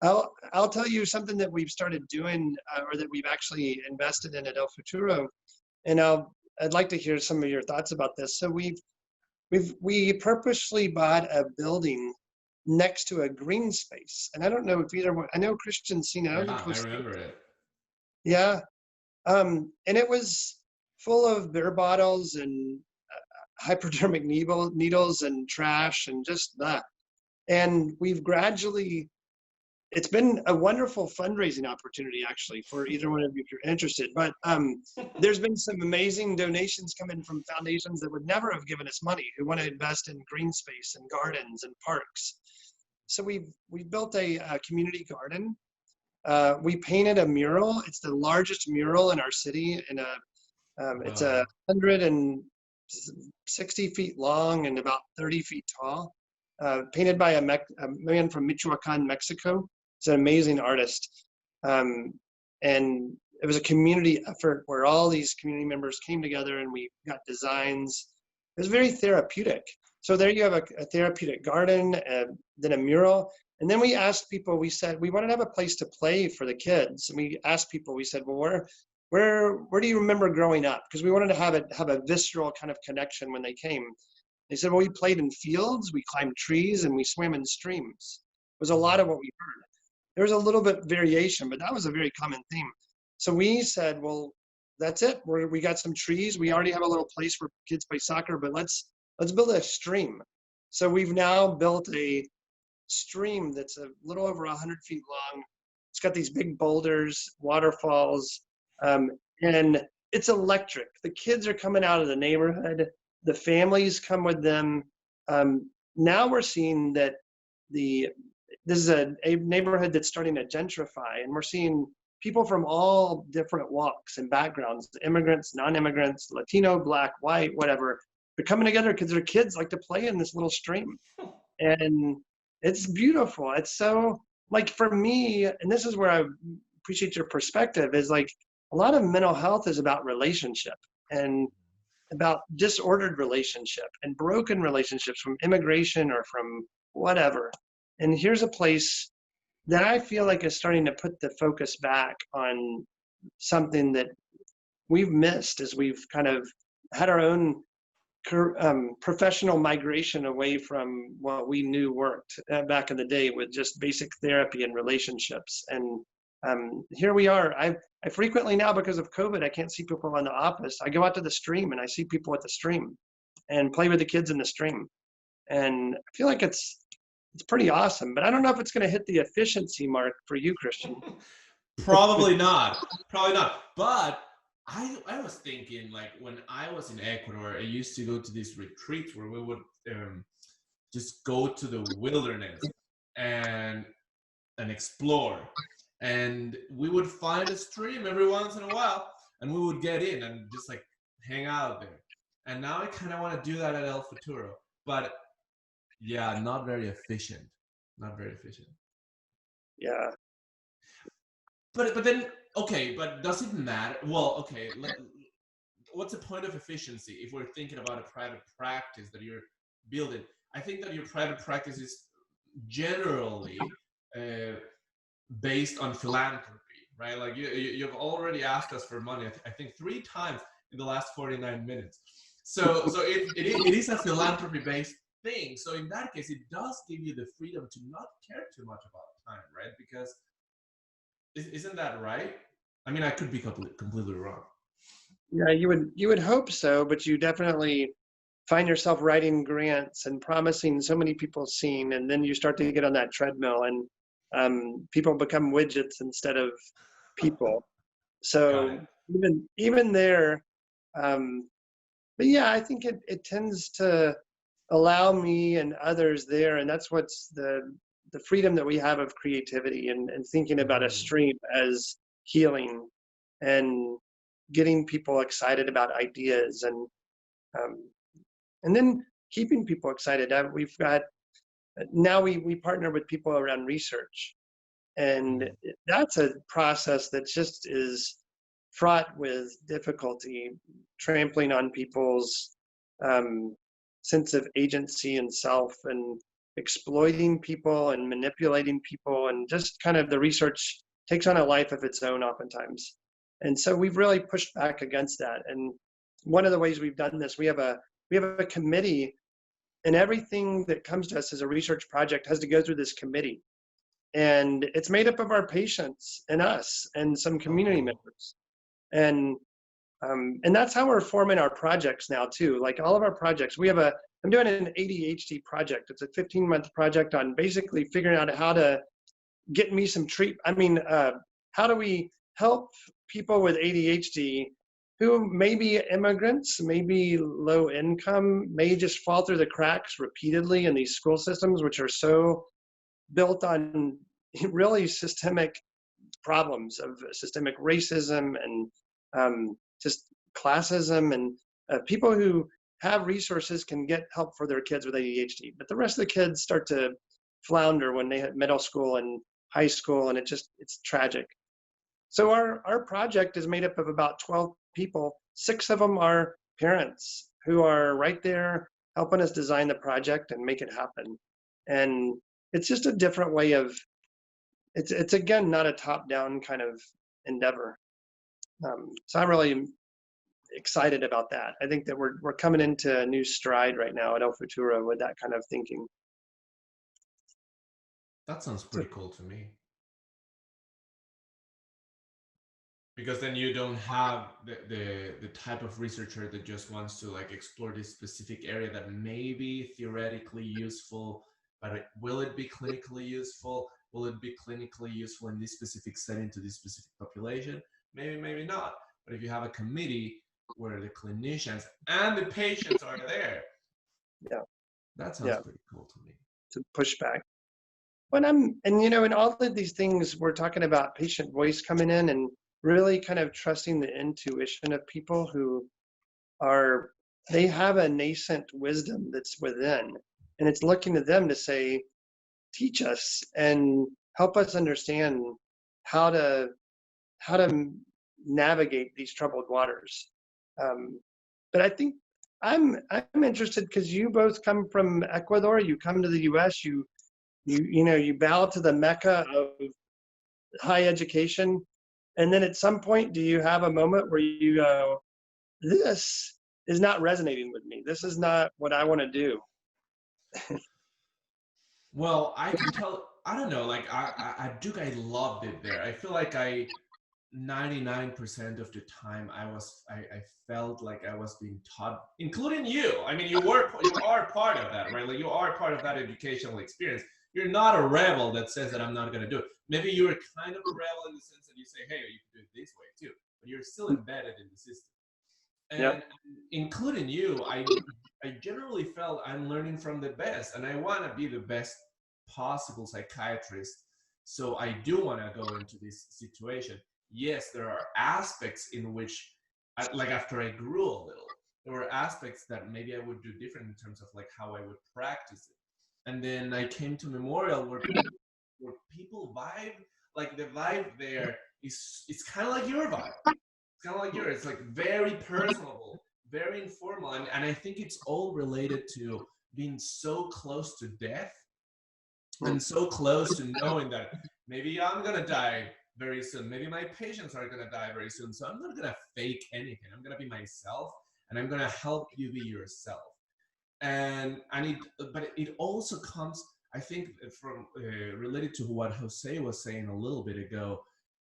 I'll tell you something that we've started doing, or that we've actually invested in at El Futuro, and I'd like to hear some of your thoughts about this. So we purposely bought a building next to a green space, and I don't know if either one. I know Christian's seen it. I remember it. Yeah, and it was full of beer bottles and hypodermic needles and trash and just that. And we've gradually, it's been a wonderful fundraising opportunity actually for either one of you if you're interested. But there's been some amazing donations coming from foundations that would never have given us money, who want to invest in green space and gardens and parks. So we've built a community garden. We painted a mural. It's the largest mural in our city, in it's 160 feet long and about 30 feet tall, painted by a man from Michoacan, Mexico. He's an amazing artist. And it was a community effort where all these community members came together and we got designs. It was very therapeutic. So there you have a therapeutic garden, then a mural. And then we asked people, we said, we wanted to have a place to play for the kids. And we asked people, we said, well, where do you remember growing up? Because we wanted to have a visceral kind of connection when they came. They said, well, we played in fields, we climbed trees, and we swam in streams. It was a lot of what we heard. There was a little bit variation, but that was a very common theme. So we said, well, that's it. We got some trees. We already have a little place where kids play soccer, but let's build a stream. So we've now built a stream that's a little over 100 feet long. It's got these big boulders, waterfalls, and it's electric. The kids are coming out of the neighborhood. The families come with them. Now we're seeing that this is a neighborhood that's starting to gentrify, and we're seeing people from all different walks and backgrounds, immigrants, non-immigrants, Latino, Black, white, whatever. They're coming together because their kids like to play in this little stream. And it's beautiful. It's so, like, for me, and this is where I appreciate your perspective, is like a lot of mental health is about relationship and about disordered relationship and broken relationships from immigration or from whatever. And here's a place that I feel like is starting to put the focus back on something that we've missed as we've kind of had our own professional migration away from what we knew worked back in the day with just basic therapy and relationships. And here we are. I frequently now, because of COVID, I can't see people in the office. I go out to the stream and I see people at the stream and play with the kids in the stream. And I feel like it's pretty awesome, but I don't know if it's going to hit the efficiency mark for you, Christian. Probably not. Probably not. But I was thinking, like, when I was in Ecuador, I used to go to these retreats where we would just go to the wilderness and explore. And we would find a stream every once in a while, and we would get in and just like hang out there. And now I kind of want to do that at El Futuro, but yeah, not very efficient. Not very efficient. Yeah. But then, okay, but does it matter? Well, okay, what's the point of efficiency if we're thinking about a private practice that you're building? I think that your private practice is generally based on philanthropy, right? Like you've already asked us for money, I think 3 times in the last 49 minutes. So it is a philanthropy-based thing. So in that case, it does give you the freedom to not care too much about time, right? Because isn't that right? I mean, I could be completely wrong. Yeah, you would hope so, but you definitely find yourself writing grants and promising so many people seen, and then you start to get on that treadmill, and people become widgets instead of people. So even there, but yeah, I think it tends to allow me and others there, and that's what's the freedom that we have of creativity and thinking about a stream as healing and getting people excited about ideas and then keeping people excited. We've got now we partner with people around research, and that's a process that just is fraught with difficulty, trampling on people's sense of agency and self, and exploiting people and manipulating people, and just kind of the research takes on a life of its own oftentimes. And so we've really pushed back against that. And one of the ways we've done this, we have a committee, and everything that comes to us as a research project has to go through this committee. And it's made up of our patients and us and some community members. And that's how we're forming our projects now too. Like all of our projects, I'm doing an ADHD project. It's a 15-month project on basically figuring out how to get me some how do we help people with ADHD who may be immigrants, may be low income, may just fall through the cracks repeatedly in these school systems, which are so built on really systemic problems of systemic racism and just classism, and people who have resources can get help for their kids with ADHD, but the rest of the kids start to flounder when they hit middle school and high school, and it's tragic. So our project is made up of about 12 people. 6 of them are parents who are right there helping us design the project and make it happen. And it's just a different way of, it's again, not a top-down kind of endeavor. So I'm really excited about that. I think that we're coming into a new stride right now at El Futuro with that kind of thinking. That sounds pretty cool to me. Because then you don't have the type of researcher that just wants to like explore this specific area that may be theoretically useful, but will it be clinically useful? Will it be clinically useful in this specific setting to this specific population? Maybe, maybe not. But if you have a committee where the clinicians and the patients are there, that sounds pretty cool to me. To push back. But in all of these things, we're talking about patient voice coming in and really kind of trusting the intuition of people who they have a nascent wisdom that's within, and it's looking to them to say, teach us and help us understand how to navigate these troubled waters. But I think I'm interested because you both come from Ecuador, you come to the US, you bow to the Mecca of high education. And then at some point, do you have a moment where you go, this is not resonating with me. This is not what I want to do. Well, I can tell, I don't know, like Duke, I loved it there. I feel like 99% of the time I felt like I was being taught, including you. I mean, you are part of that, right? Like you are part of that educational experience. You're not a rebel that says that I'm not going to do it. Maybe you're kind of a rebel in the sense that you say, hey, you can do it this way too, but you're still embedded in the system. And Yep. including you, I generally felt I'm learning from the best, and I want to be the best possible psychiatrist. So I do want to go into this situation. Yes, there are aspects in which, like after I grew a little, there were aspects that maybe I would do different in terms of like how I would practice it. And then I came to Memorial where people vibe, like the vibe there is, it's kind of like your vibe. It's kind of like yours. It's like very personable, very informal. And I think it's all related to being so close to death and so close to knowing that maybe I'm going to die very soon. Maybe my patients are going to die very soon. So I'm not going to fake anything. I'm going to be myself, and I'm going to help you be yourself. But it also comes, I think, from related to what Jose was saying a little bit ago.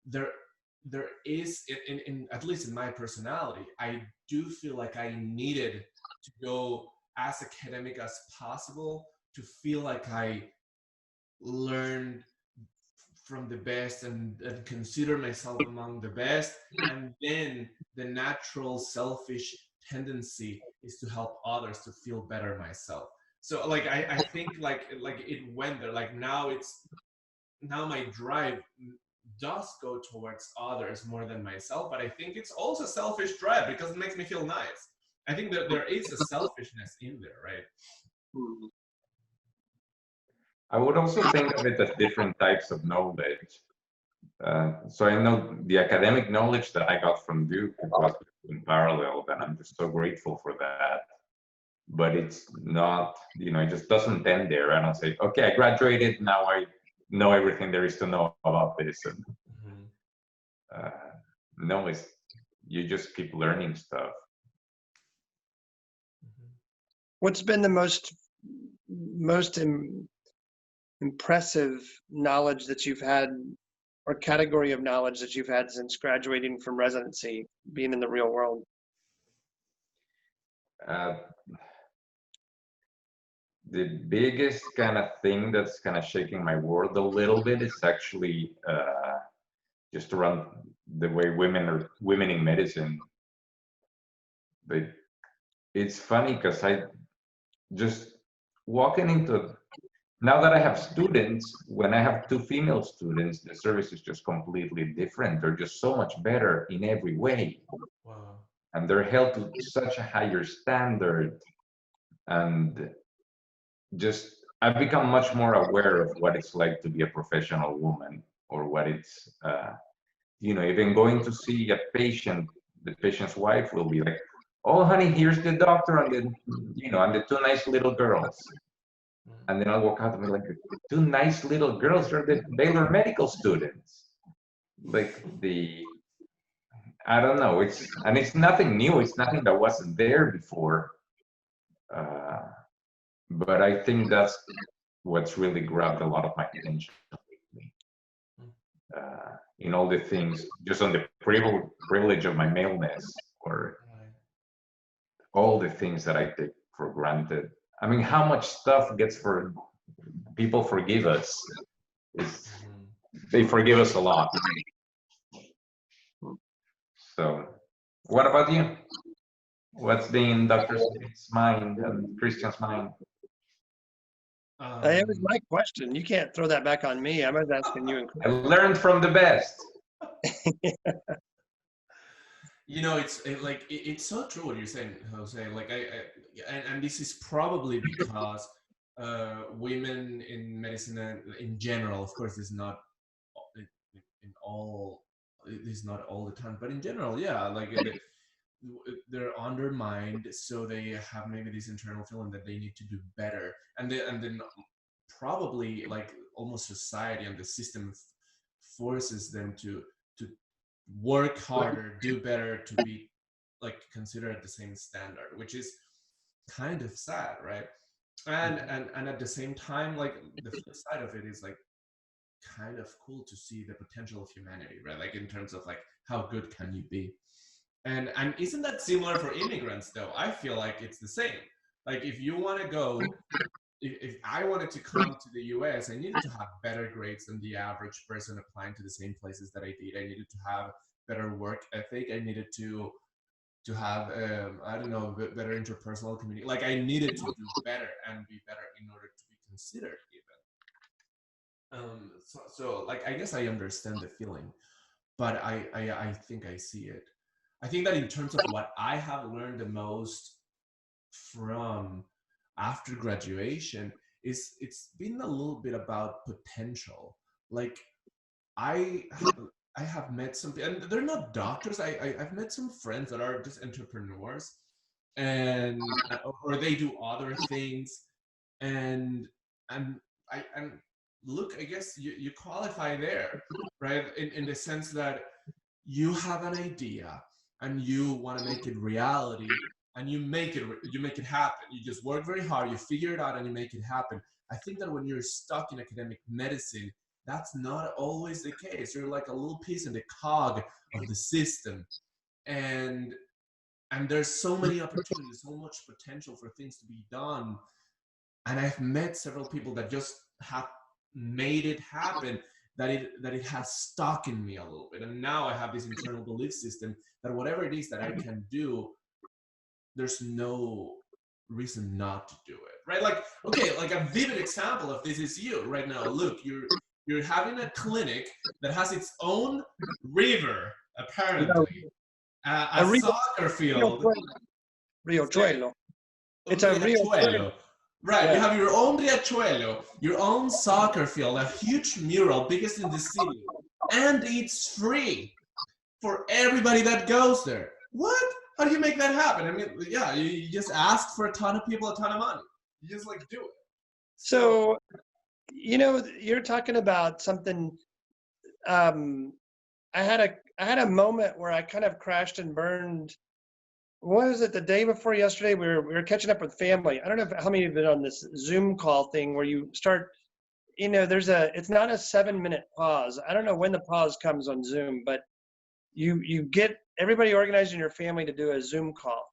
There is, in at least in my personality, I do feel like I needed to go as academic as possible to feel like I learned from the best and consider myself among the best. And then the natural selfish tendency is to help others to feel better myself. So like I think like it went there. Like now my drive does go towards others more than myself, but I think it's also selfish drive because it makes me feel nice. I think that there is a selfishness in there, right? I would also think of it as different types of knowledge. So I know the academic knowledge that I got from Duke, it was in parallel, and I'm just so grateful for that. But it's not, it just doesn't end there. I don't say, okay, I graduated, now I know everything there is to know about this. And no, you just keep learning stuff. What's been the most impressive knowledge that you've had, or category of knowledge that you've had since graduating from residency, being in the real world? The biggest kind of thing that's kind of shaking my world a little bit is actually just around the way women in medicine. It's funny because I just walking into, now that I have students, when I have 2 female students, the service is just completely different. They're just so much better in every way. Wow. And they're held to such a higher standard. And just, I've become much more aware of what it's like to be a professional woman, or what it's, even going to see a patient, the patient's wife will be like, oh, honey, here's the doctor and the 2 nice little girls. And then I'll walk out and be like, 2 nice little girls are the Baylor medical students. Like I don't know, it's nothing new. It's nothing that wasn't there before. But I think that's what's really grabbed a lot of my attention lately. In all the things, just on the privilege of my maleness, or all the things that I take for granted. I mean, how much stuff people forgive us. They forgive us a lot. So, what about you? What's been in Dr. Smith's mind and Christian's mind? It was my question. You can't throw that back on me. I was asking you. I learned from the best. It's so true what you're saying, Jose. Like and this is probably because women in medicine in general, of course, is not all the time, but in general, yeah, like they're undermined, so they have maybe this internal feeling that they need to do better, and then probably like almost society and the system forces them to work harder, do better, to be like considered at the same standard, which is kind of sad, right? And at the same time, like the flip side of it is like kind of cool to see the potential of humanity, right? Like in terms of like how good can you be? And isn't that similar for immigrants though? I feel like it's the same. Like if you want to go, if I wanted to come to the US, I needed to have better grades than the average person applying to the same places that I did. I needed to have better work ethic. I needed to have I don't know, better interpersonal community. Like I needed to do better and be better in order to be considered even. So like I guess I understand the feeling, but I think I see it. I think that in terms of what I have learned the most from after graduation is it's been a little bit about potential. Like I have met some, and they're not doctors. I've met some friends that are just entrepreneurs, and or they do other things, and look, I guess you qualify there, right? In the sense that you have an idea and you want to make it reality, and you make it happen. You just work very hard, you figure it out, and you make it happen. I think that when you're stuck in academic medicine, that's not always the case. You're like a little piece in the cog of the system, and there's so many opportunities, so much potential for things to be done. And I've met several people that just have made it happen, that it has stuck in me a little bit. And now I have this internal belief system that whatever it is that I can do, there's no reason not to do it, right? Like, okay, like a vivid example of this is you right now. Look, you're having a clinic that has its own river, apparently, a soccer field. Riachuelo. It's a Riachuelo. Right, yeah. You have your own riachuelo, your own soccer field, a huge mural, biggest in the city, and it's free for everybody that goes there. What? How do you make that happen? I mean, yeah, you just ask for a ton of people, a ton of money. You just like do it. So, you know, you're talking about something. I had a moment where I kind of crashed and burned. What was it? The day before yesterday, we were catching up with family. I don't know how many of you have been on this Zoom call thing where you start. You know, it's not a 7-minute pause. I don't know when the pause comes on Zoom, but you get everybody organized in your family to do a Zoom call,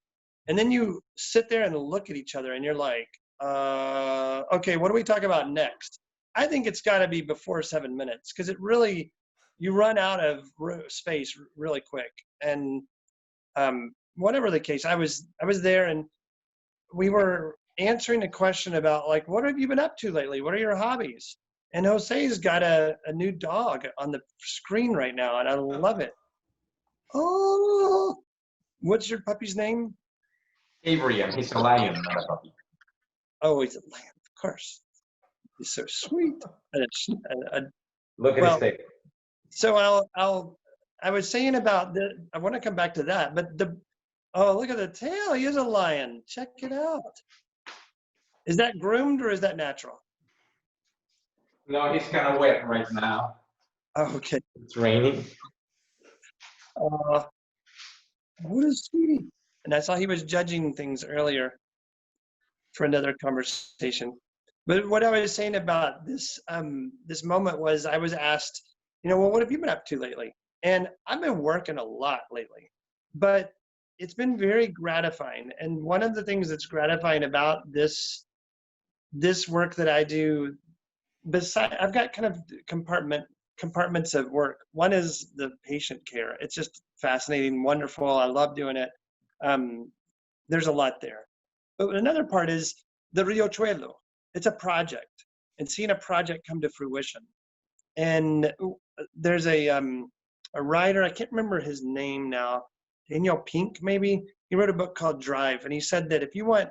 and then you sit there and look at each other, and you're like, okay, what do we talk about next? I think it's got to be before 7 minutes, because it really, you run out of space really quick. And whatever the case, I was there, and we were answering a question about like, what have you been up to lately? What are your hobbies? And Jose's got a new dog on the screen right now, and I love it. Oh, what's your puppy's name? Abraham. He's a lion, not a puppy. Oh, he's a lion, of course. He's so sweet. Look at his tail. So I was saying about I want to come back to that, but look at the tail. He is a lion. Check it out. Is that groomed or is that natural? No, he's kind of wet right now. Oh, okay. It's raining. What a sweetie. And I saw he was judging things earlier for another conversation. But what I was saying about this moment was I was asked, you know, well, what have you been up to lately? And I've been working a lot lately, but it's been very gratifying. And one of the things that's gratifying about this work that I do, I've got kind of compartments of work. One is the patient care. It's just fascinating, wonderful. I love doing it. There's a lot there. But another part is the Riachuelo. It's a project, and seeing a project come to fruition. And there's a writer, I can't remember his name now, Daniel Pink maybe. He wrote a book called Drive, and he said that if you want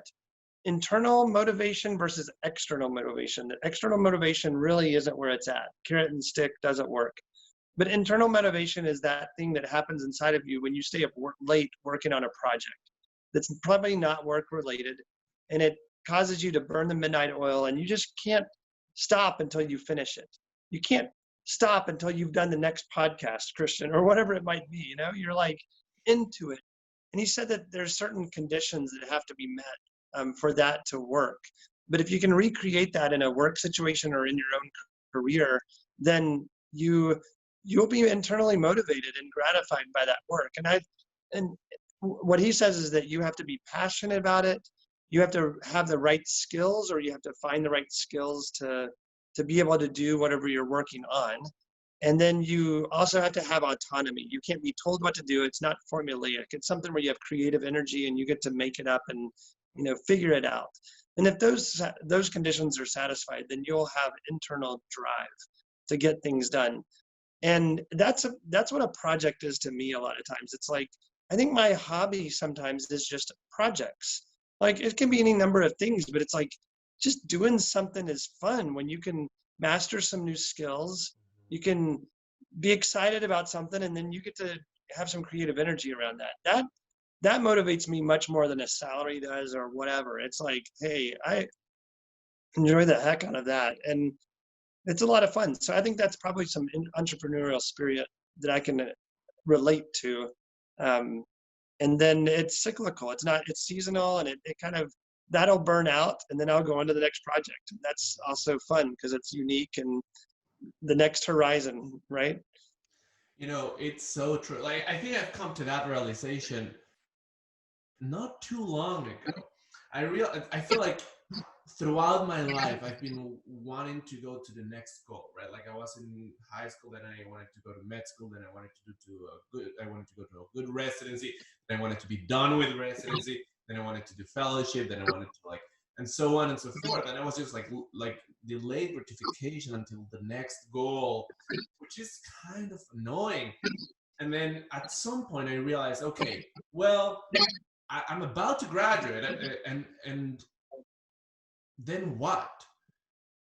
internal motivation versus external motivation, that external motivation really isn't where it's at. Carrot and stick doesn't work. But internal motivation is that thing that happens inside of you when you stay up late working on a project that's probably not work related, and it causes you to burn the midnight oil, and you just can't stop until you finish it. You can't stop until you've done the next podcast, Christian, or whatever it might be. You know, you're like into it. And he said that there's certain conditions that have to be met for that to work. But if you can recreate that in a work situation or in your own career, then you'll be internally motivated and gratified by that work. And what he says is that you have to be passionate about it. You have to have the right skills, or you have to find the right skills to be able to do whatever you're working on. And then you also have to have autonomy. You can't be told what to do. It's not formulaic. It's something where you have creative energy and you get to make it up and, figure it out. And if those conditions are satisfied, then you'll have internal drive to get things done. And that's what a project is to me a lot of times. It's like, I think my hobby sometimes is just projects. Like, it can be any number of things, but it's like just doing something is fun when you can master some new skills. You can be excited about something, and then you get to have some creative energy around that. That motivates me much more than a salary does or whatever. It's like, hey, I enjoy the heck out of that. And it's a lot of fun. So I think that's probably some entrepreneurial spirit that I can relate to. And then it's cyclical. It's seasonal, and it kind of, that'll burn out, and then I'll go on to the next project. That's also fun because it's unique and the next horizon, right? It's so true. Like, I think I've come to that realization not too long ago. I feel like throughout my life, I've been wanting to go to the next goal, right? Like, I was in high school, then I wanted to go to med school, then I wanted to go to a good residency, then I wanted to be done with residency, then I wanted to do fellowship, then I wanted to and so on and so forth. And I was just like delayed gratification until the next goal, which is kind of annoying. And then at some point I realized, okay, well, I'm about to graduate, and then what?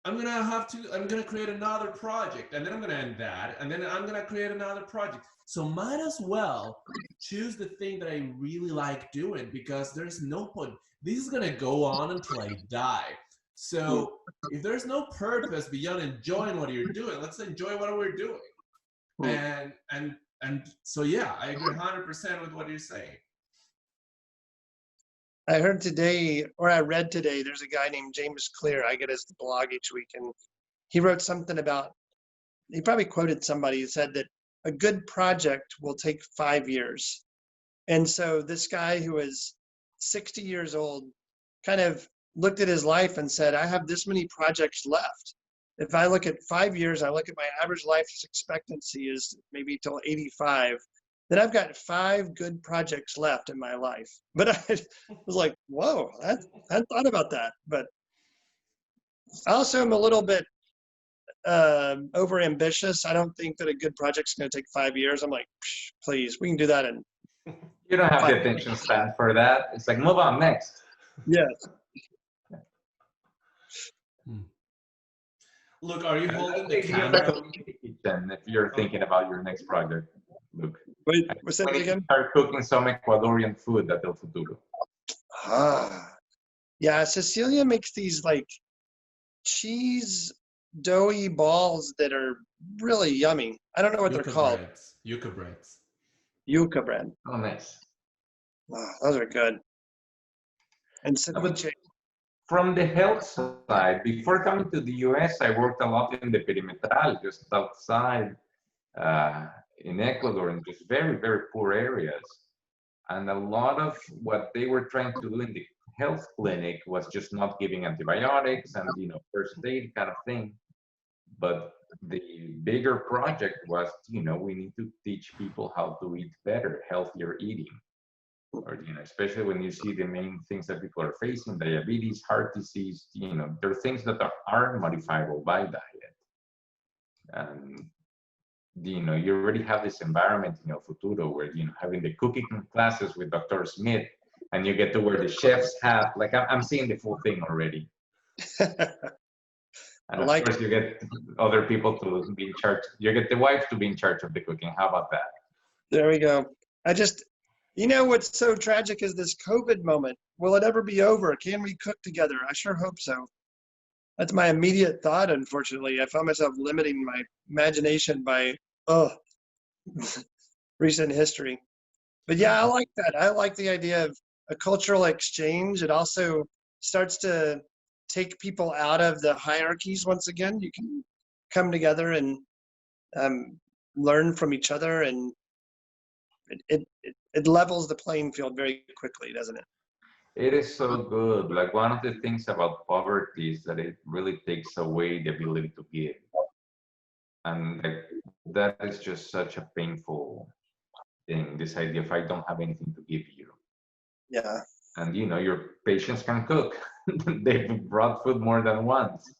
I'm gonna create another project, and then I'm gonna end that, and then I'm gonna create another project. So might as well choose the thing that I really like doing, because there's no point. This is gonna go on until I die. So if there's no purpose beyond enjoying what you're doing, let's enjoy what we're doing. And so yeah, I agree 100% with what you're saying. I heard today, or I read today, there's a guy named James Clear. I get his blog each week, and he wrote something about, he probably quoted somebody who said that a good project will take 5 years. And so this guy who was 60 years old kind of looked at his life and said, I have this many projects left. If I look at 5 years, I look at my average life expectancy is maybe till 85. Then I've got 5 good projects left in my life. But I was like, whoa, I hadn't thought about that. But I also am a little bit over ambitious. I don't think that a good project's going to take 5 years. I'm like, please, we can do that in. You don't have the attention span for that. It's like, move on, next. Yeah. Look, are you holding the camera? If you're thinking about your next project, look. Wait, what's that again? Start cooking some Ecuadorian food at El Futuro. Yeah, Cecilia makes these like cheese doughy balls that are really yummy. I don't know what they're called. Yuca breads. Yuca bread. Oh, nice. Oh, those are good. And ceviche. From the health side, before coming to the US, I worked a lot in the perimetral, just outside in Ecuador, in just very, very poor areas. And a lot of what they were trying to do in the health clinic was just not giving antibiotics and, first aid kind of thing. But the bigger project was, we need to teach people how to eat better, healthier eating. Or, especially when you see the main things that people are facing, diabetes, heart disease, there are things that are modifiable by diet. And, you already have this environment in El Futuro where, having the cooking classes with Dr. Smith, and you get to wear the chef's hat. Like, I'm seeing the full thing already. And of course, you get other people to be in charge. You get the wife to be in charge of the cooking. How about that? There we go. What's so tragic is this COVID moment. Will it ever be over? Can we cook together? I sure hope so. That's my immediate thought, unfortunately. I found myself limiting my imagination by, recent history. But yeah, I like that. I like the idea of a cultural exchange. It also starts to take people out of the hierarchies once again. You can come together and learn from each other, and it levels the playing field very quickly, doesn't it? It is so good. Like one of the things about poverty is that it really takes away the ability to give. And like that is just such a painful thing, this idea if I don't have anything to give you. Yeah. And you know, your patients can cook. They've brought food more than once.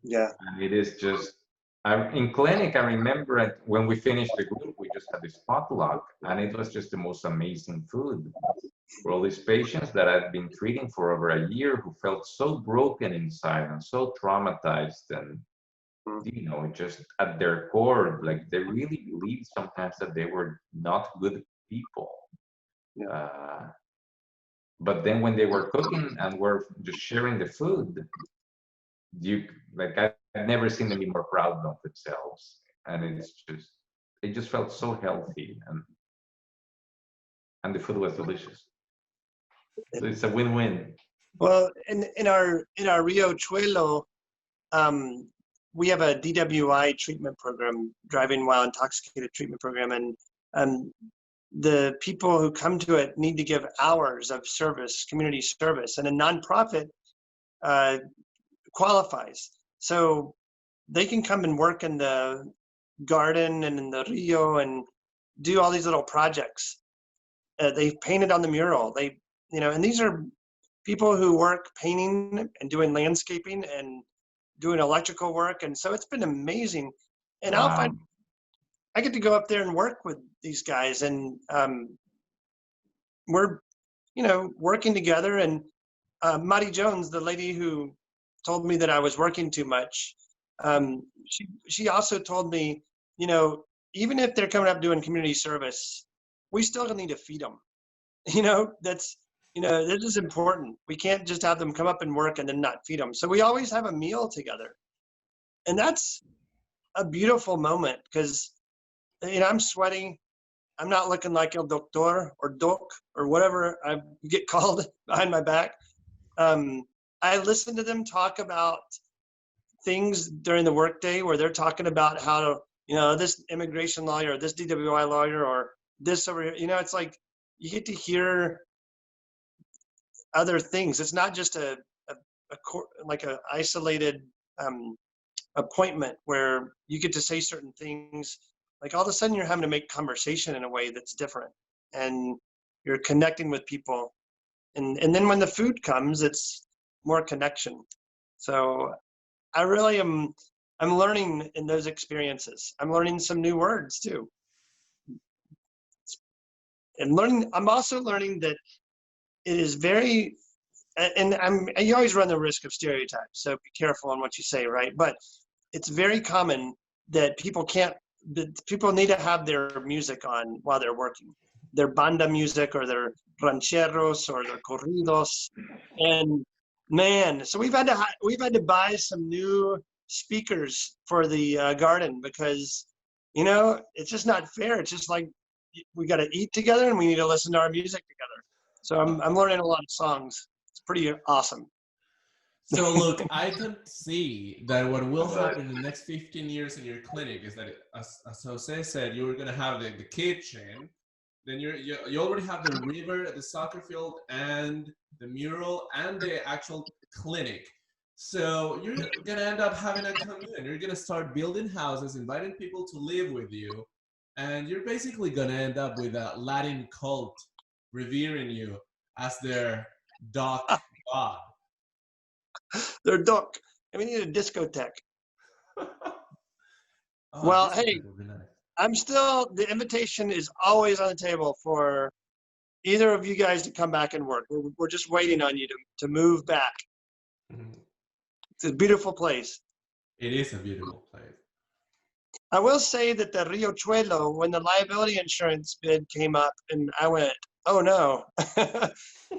Yeah. And it is just in clinic, I remember it, when we finished the group, we just had this potluck, and it was just the most amazing food for all these patients that I'd been treating for over a year who felt so broken inside and so traumatized, and you know, just at their core, like they really believed sometimes that they were not good people. Yeah. But then when they were cooking and were just sharing the food, you like I've never seen them be more proud of themselves, and it just felt so healthy, and the food was delicious. So it's a win-win. Well, in our Rio Chuelo, we have a DWI treatment program, driving while intoxicated treatment program, and the people who come to it need to give hours of service, community service, and a nonprofit qualifies. So they can come and work in the garden and in the Rio and do all these little projects. They've painted on the mural. And these are people who work painting and doing landscaping and doing electrical work. And so it's been amazing. And Wow. I get to go up there and work with these guys, and we're, working together. And Mari Jones, the lady who told me that I was working too much, she also told me, even if they're coming up doing community service, we still need to feed them. This is important. We can't just have them come up and work and then not feed them. So we always have a meal together. And that's a beautiful moment because, I'm sweating. I'm not looking like el doctor or doc or whatever I get called behind my back. I listen to them talk about things during the workday where they're talking about how to, this immigration lawyer, or this DWI lawyer, or this over here. It's like you get to hear other things. It's not just a isolated appointment where you get to say certain things. Like all of a sudden you're having to make conversation in a way that's different, and you're connecting with people. And then when the food comes, it's more connection. So I really I'm learning in those experiences. I'm learning some new words too. And I'm also learning that it is very, and you always run the risk of stereotypes, so be careful on what you say, right? But it's very common that people need to have their music on while they're working, their banda music or their rancheros or their corridos. And man, so we've had to buy some new speakers for the garden because, it's just not fair. It's just like we got to eat together and we need to listen to our music together. So I'm learning a lot of songs. It's pretty awesome. So look, I can see that what will happen in the next 15 years in your clinic is that, as Jose said, you're going to have the kitchen, then you already have the river, the soccer field, and the mural, and the actual clinic. So you're going to end up having a commune. You're going to start building houses, inviting people to live with you, and you're basically going to end up with a Latin cult revering you as their doc god. They're doc. And we need a discotheque. Well, hey, nice. The invitation is always on the table for either of you guys to come back and work. We're just waiting on you to move back. Mm-hmm. It's a beautiful place. It is a beautiful place. I will say that the Rio Chuelo, when the liability insurance bid came up, and I went, oh no,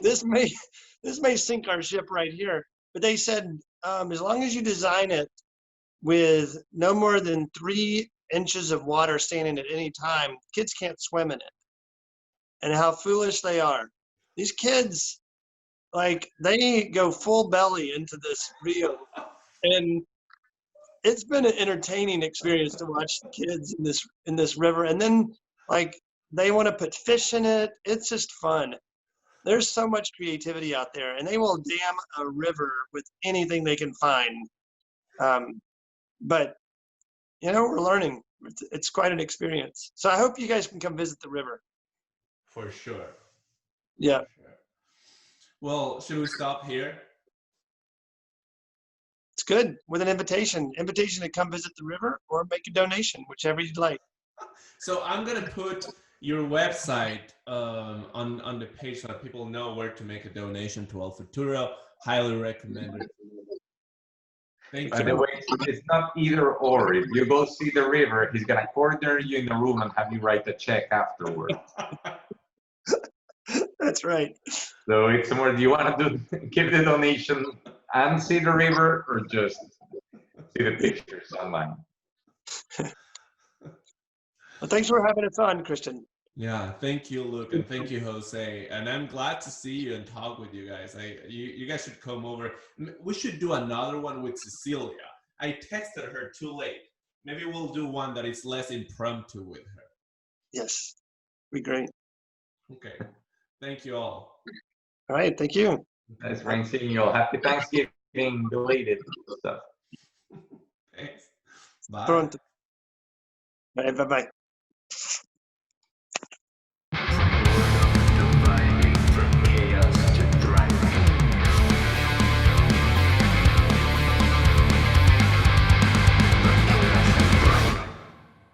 this may sink our ship right here. But they said, as long as you design it with no more than 3 inches of water standing at any time, kids can't swim in it. and how foolish they are. These kids, like, they go full belly into this reel, and it's been an entertaining experience to watch the kids in this river. And then, like, they want to put fish in it. It's just fun. There's so much creativity out there, and they will dam a river with anything they can find. But you know, we're learning. It's quite an experience. So I hope you guys can come visit the river. For sure. Yeah. For sure. Well, should we stop here? It's good with an invitation to come visit the river or make a donation, whichever you'd like. So I'm going to put your website on the page so that people know where to make a donation to El Futuro. Highly recommended. Thank By you. the way, it's not either or. If you go see the river, he's gonna corner you in the room and have you write a check afterwards. That's right. So it's more, do you want to give the donation and see the river, or just see the pictures online? Well, thanks for having us on, Christian. Yeah, thank you, Luke, and thank you, Jose. And I'm glad to see you and talk with you guys. You guys should come over. We should do another one with Cecilia. I texted her too late. Maybe we'll do one that is less impromptu with her. Yes, be great. Okay, thank you all. All right, thank you. Nice seeing you all. Happy Thanksgiving, belated stuff. Thanks. Bye. Pronto. Bye-bye.